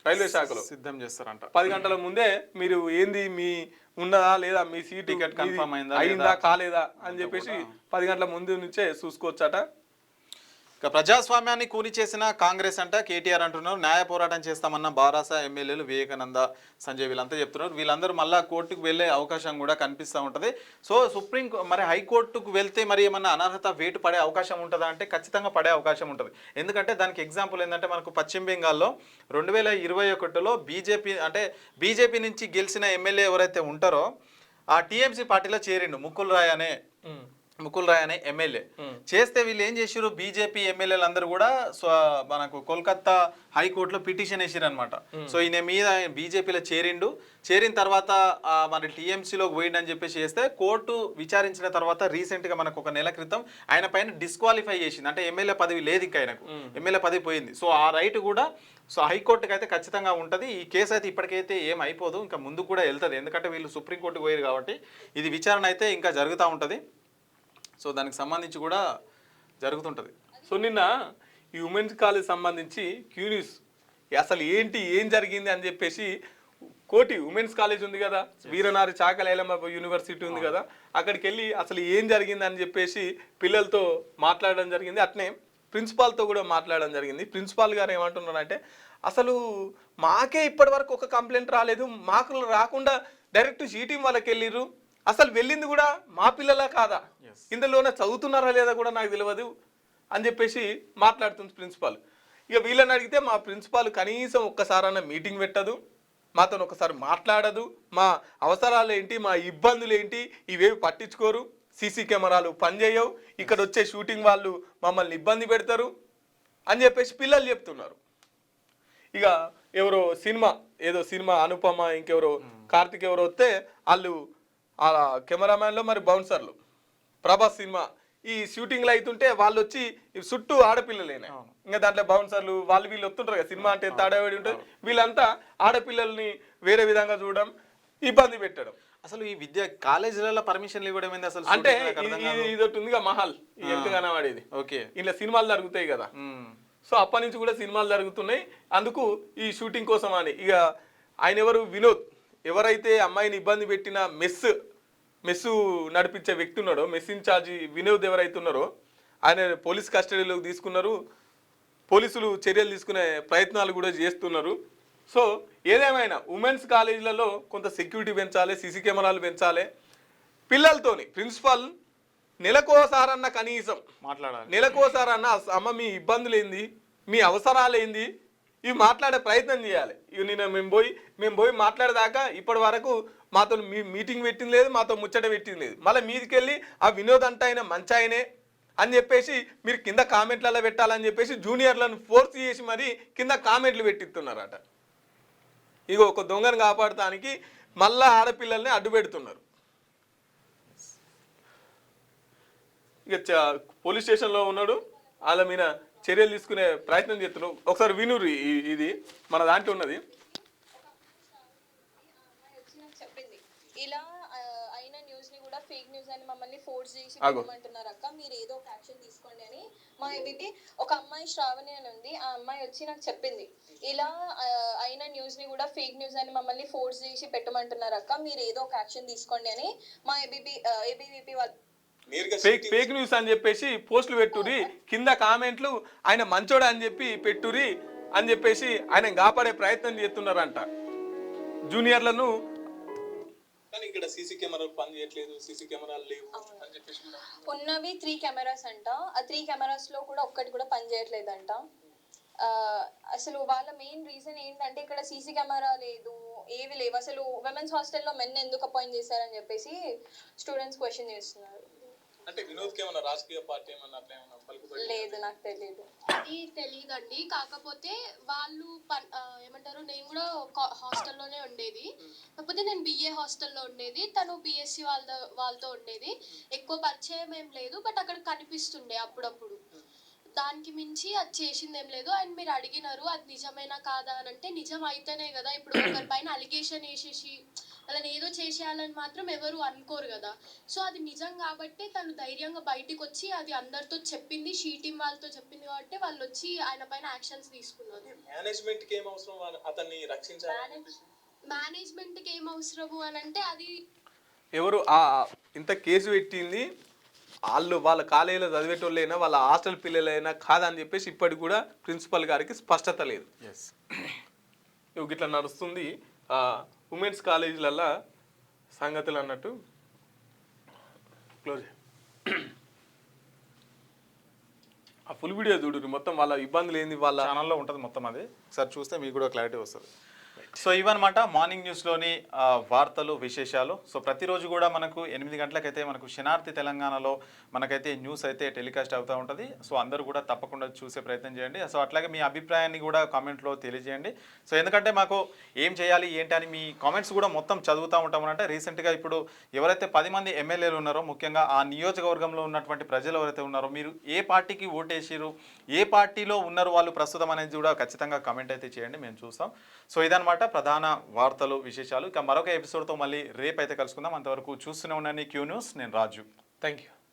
రైల్వే శాఖలో సిద్ధం చేస్తారంట. 10 గంటల ముందే మీరు ఏంది మీ ఉన్నదా లేదా, మీ సీట్ టికెట్ కన్ఫర్మ్ అయిందా కాలేదా అని చెప్పేసి 10 గంటల ముందు నుంచే చూసుకోవచ్చట. ఇక ప్రజాస్వామ్యాన్ని కూని చేసిన కాంగ్రెస్ అంట కేటీఆర్ అంటున్నారు. న్యాయ పోరాటం చేస్తామన్న బారాస ఎమ్మెల్యేలు వివేకానంద, సంజయ్ వీళ్ళంతా చెప్తున్నారు. వీళ్ళందరూ మళ్ళీ కోర్టుకు వెళ్ళే అవకాశం కూడా కనిపిస్తూ ఉంటుంది. సో మరి హైకోర్టుకు వెళ్తే మరి ఏమన్నా అనర్హత వేటు పడే అవకాశం ఉంటుందా అంటే ఖచ్చితంగా పడే అవకాశం ఉంటుంది. ఎందుకంటే దానికి ఎగ్జాంపుల్ ఏంటంటే మనకు పశ్చిమ బెంగాల్లో 2021లో బీజేపీ నుంచి గెలిచిన ఎమ్మెల్యే ఎవరైతే ఉంటారో ఆ టీఎంసీ పార్టీలో చేరిండు ముకుల్ రాయ్ అనే ఎమ్మెల్యే. చేస్తే వీళ్ళు ఏం చేసారు, బీజేపీ ఎమ్మెల్యేలు అందరూ కూడా మనకు కోల్కతా హైకోర్టులో పిటిషన్ వేసారు అనమాట. సో ఈయన మీద బీజేపీలో చేరిన తర్వాత మరి టీఎంసీలోకి పోయిండని చెప్పేసి చేస్తే కోర్టు విచారించిన తర్వాత రీసెంట్గా మనకు 1 నెల క్రితం ఆయన పైన డిస్క్వాలిఫై చేసింది. అంటే ఎమ్మెల్యే పదవి లేదు ఇంకా ఆయనకు, ఎమ్మెల్యే పదవి పోయింది. సో ఆ రైట్ కూడా హైకోర్టుకి అయితే ఖచ్చితంగా ఉంటుంది. ఈ కేసు అయితే ఇప్పటికైతే ఏం అయిపోదు, ఇంకా ముందు కూడా వెళ్తుంది. ఎందుకంటే వీళ్ళు సుప్రీంకోర్టుకు పోయారు కాబట్టి ఇది విచారణ అయితే ఇంకా జరుగుతూ ఉంటుంది. సో దానికి సంబంధించి కూడా జరుగుతుంటుంది. సో నిన్న ఈ ఉమెన్స్ కాలేజ్ సంబంధించి క్యూనిస్ అసలు ఏం జరిగింది అని చెప్పేసి కోటి ఉమెన్స్ కాలేజ్ ఉంది కదా, వీరనారి చాకలేలమ్మ యూనివర్సిటీ ఉంది కదా, అక్కడికి వెళ్ళి అసలు ఏం జరిగింది అని చెప్పేసి పిల్లలతో మాట్లాడడం జరిగింది. అట్నే ప్రిన్సిపాల్తో కూడా మాట్లాడడం జరిగింది. ప్రిన్సిపాల్ గారు ఏమంటున్నారంటే అసలు మాకే ఇప్పటి వరకు ఒక కంప్లైంట్ రాలేదు, మాకు రాకుండా డైరెక్ట్ షీ టీం వాళ్ళకి వెళ్ళిర్రు, అసలు వెళ్ళింది కూడా మా పిల్లలా కాదా, Yes. ఇందులోనే చదువుతున్నారా లేదా కూడా నాకు తెలియదు అని చెప్పేసి మాట్లాడుతుంది ప్రిన్సిపాల్. ఇక వీళ్ళని అడిగితే మా ప్రిన్సిపాల్ కనీసం ఒక్కసారన్నా మీటింగ్ పెట్టదు, మాతో ఒకసారి మాట్లాడదు, మా అవసరాలు ఏంటి, మా ఇబ్బందులు ఏంటి ఇవేవి పట్టించుకోరు, సీసీ కెమెరాలు పనిచేయవు, ఇక్కడ వచ్చే షూటింగ్ వాళ్ళు మమ్మల్ని ఇబ్బంది పెడతారు అని చెప్పేసి పిల్లలు చెప్తున్నారు. ఇక ఎవరో ఏదో సినిమా అనుపమ ఇంకెవరో కార్తిక్ ఎవరో వస్తే వాళ్ళు ఆ కెమెరామ్యాన్లో మరి బౌన్సర్లు ప్రభాస్ సినిమా ఈ షూటింగ్లు అవుతుంటే వాళ్ళు వచ్చి చుట్టూ ఆడపిల్లలేనా, ఇంకా దాంట్లో బౌన్సర్లు వాళ్ళు వీళ్ళు వస్తుంటారు కదా, సినిమా అంటే ఎంత ఆడవాడి ఉంటుంది, వీళ్ళంతా ఆడపిల్లల్ని వేరే విధంగా చూడడం, ఇబ్బంది పెట్టడం. అసలు ఈ విద్య కాలేజీలలో పర్మిషన్లు ఇవ్వడం ఏంది అసలు? అంటే ఇది ఒకటి ఉంది మహల్ ఎంత కనవాడేది, ఓకే, ఇలా సినిమాలు జరుగుతాయి కదా, సో అప్పటి నుంచి కూడా సినిమాలు జరుగుతున్నాయి, అందుకు ఈ షూటింగ్ కోసం అని. ఇక ఆయన ఎవరు, వినోద్, ఎవరైతే అమ్మాయిని ఇబ్బంది పెట్టిన మెస్సు నడిపించే వ్యక్తి ఉన్నాడో, మెస్ ఇన్ఛార్జి వినోద్ ఎవరైతే ఉన్నారో ఆయన పోలీస్ కస్టడీలోకి తీసుకున్నారు, పోలీసులు చర్యలు తీసుకునే ప్రయత్నాలు కూడా చేస్తున్నారు. సో ఏదేమైనా ఉమెన్స్ కాలేజీలలో కొంత సెక్యూరిటీ పెంచాలి, సీసీ కెమెరాలు పెంచాలి, పిల్లలతోని ప్రిన్సిపల్ నెలకోసారన్న కనీసం మాట్లాడాలి, నెలకోసారన్న అమ్మ మీ ఇబ్బందులు ఏంది, మీ అవసరాలు ఏంది, ఇవి మాట్లాడే ప్రయత్నం చేయాలి. ఇవి నేను మేము పోయి మాట్లాడేదాకా ఇప్పటి వరకు మాతో మీటింగ్ పెట్టింది లేదు, మాతో ముచ్చట పెట్టింది లేదు, మళ్ళీ మీదికి వెళ్ళి ఆ వినోద్ అంటే ఆయన మంచి ఆయనే అని చెప్పేసి మీరు కింద కామెంట్లలో పెట్టాలని చెప్పేసి జూనియర్లను ఫోర్స్ చేసి మరి కింద కామెంట్లు పెట్టిస్తున్నారట. ఇక ఒక దొంగను కాపాడటానికి మళ్ళా ఆడపిల్లల్ని అడ్డు పెడుతున్నారు. ఇక పోలీస్ స్టేషన్లో ఉన్నాడు, వాళ్ళ మీద చర్యలు తీసుకునే ప్రయత్నం చేస్తున్నాడు. ఒకసారి వినురు, ఇది మన దాంట్లో ఉన్నది. ఇలా అయిన న్యూస్ ని కూడా ఫేక్ న్యూస్ అని మమ్మల్ని ఫోర్స్ చేసి పెట్టమంటున్నారు అక్క, మీరు ఏదో ఒక యాక్షన్ తీసుకోండి అని. మా ఏబీపీ ఒక అమ్మాయి శ్రావణి అని ఉంది, ఆ అమ్మాయి వచ్చి నాకు చెప్పింది, ఇలా అయిన న్యూస్ ని కూడా ఫేక్ న్యూస్ అని మమ్మల్ని ఫోర్స్ చేసి పెట్టమంటున్నారు అక్క, మీరు ఏదో ఒక యాక్షన్ తీసుకోండి అని మా ఏబీవీపీ వాళ్ళు ఫేక్ న్యూస్ అని చెప్పేసి పోస్టులు పెట్టుర్రి, కింద కామెంట్లు ఆయన మంచోడు అని చెప్పి పెట్టుర్రి అని చెప్పేసి ఆయన కాపాడే ప్రయత్నం చేస్తున్నారంట జూనియర్లను. కానీ ఇక్కడ సీసీ కెమెరాలు పని చేయట్లేదు, సీసీ కెమెరాలు లేవు అని చెప్పేసి ఉన్నవి 3 కెమెరాస్ అంట, ఆ 3 కెమెరాస్ లో కూడా ఒక్కటి కూడా పని చేయట్లేదంట. అసలు వాళ్ళ మెయిన్ రీజన్ ఏంటంటే ఇక్కడ సీసీ కెమెరా లేదు, ఏవి లేవు, అసలు విమెన్స్ హాస్టల్లో మెన్ ఎందుకు అపాయింట్ చేశారని చెప్పేసి స్టూడెంట్స్ క్వశ్చన్ చేస్తున్నారు. అంటే వినోద్కి ఏమన్నా రాజకీయ పార్టీ ఏమన్నా అట్లా ఏమన్నా పలుకుబడి? లేదు, నాకు తెలియదు. అది తెలియదండి, కాకపోతే వాళ్ళు ఏమంటారు, నేను కూడా హాస్టల్లోనే ఉండేది, కాకపోతే నేను బిఏ హాస్టల్లో ఉండేది, తను బిఎస్సి వాళ్ళతో ఉండేది, ఎక్కువ పరిచయం ఏం లేదు, బట్ అక్కడ కనిపిస్తుండే అప్పుడప్పుడు, దానికి మించి అది చేసింది ఏం లేదు. అండ్ మీరు అడిగినారు అది నిజమేనా కాదా అని అంటే, నిజం అయితేనే కదా, ఇప్పుడు ఒకరి పైన అలిగేషన్ వేసేసి వాళ్ళని ఏదో చేసేయాలని మాత్రం ఎవరు అనుకోరు కదా. సో అది నిజం కాబట్టి తను ధైర్యంగా బయటికి వచ్చి అది అందరితో చెప్పింది, షీ టీమ్ వాళ్ళతో చెప్పింది కాబట్టి వాళ్ళు వచ్చి ఆయన పైన యాక్షన్స్ తీసుకున్నారు. మేనేజ్మెంట్కి ఏం అవసరం అతన్ని రక్షించాలి, మేనేజ్మెంట్కి ఏం అవసరము అని అంటే, అది ఎవరు ఇంత కేసు పెట్టింది వాళ్ళ కాలేజీలో చదివేటోళ్ళైనా వాళ్ళ హాస్టల్ పిల్లలైనా కాదని చెప్పేసి ఇప్పటికి కూడా ప్రిన్సిపల్ గారికి స్పష్టత లేదు. ఇట్లా నడుస్తుంది ఉమెన్స్ కాలేజీలల్లో సంగతులు అన్నట్టు. క్లోజ్ ఆ ఫుల్ వీడియో చూడు, మొత్తం వాళ్ళ ఇబ్బందులు ఏంది వాళ్ళ ఛానల్లో ఉంటుంది మొత్తం, అది ఒకసారి చూస్తే మీకు కూడా క్లారిటీ వస్తుంది. సో ఇవన్నమాట మార్నింగ్ న్యూస్లోని వార్తలు విశేషాలు. సో ప్రతిరోజు కూడా మనకు 8 గంటలకైతే మనకు శనార్థి తెలంగాణలో మనకైతే న్యూస్ అయితే టెలికాస్ట్ అవుతూ ఉంటుంది. సో అందరూ కూడా తప్పకుండా చూసే ప్రయత్నం చేయండి. సో అట్లాగే మీ అభిప్రాయాన్ని కూడా కామెంట్లో తెలియజేయండి. సో ఎందుకంటే మాకు ఏం చేయాలి ఏంటి అని మీ కామెంట్స్ కూడా మొత్తం చదువుతూ ఉంటామనంటే, రీసెంట్గా ఇప్పుడు ఎవరైతే 10 మంది ఎమ్మెల్యేలు ఉన్నారో, ముఖ్యంగా ఆ నియోజకవర్గంలో ఉన్నటువంటి ప్రజలు ఎవరైతే ఉన్నారో, మీరు ఏ పార్టీకి ఓటేసిరు, ఏ పార్టీలో ఉన్నారు వాళ్ళు ప్రస్తుతం అనేది కూడా ఖచ్చితంగా కామెంట్ అయితే చేయండి, మేము చూస్తాం. సో ఇదన్నమాట ప్రధాన వార్తలు విశేషాలు. ఇక మరొక ఎపిసోడ్తో మళ్ళీ రేపు అయితే కలుసుకుందాం. అంతవరకు చూస్తూనే ఉండండి క్యూ న్యూస్. నేను రాజు. Thank you.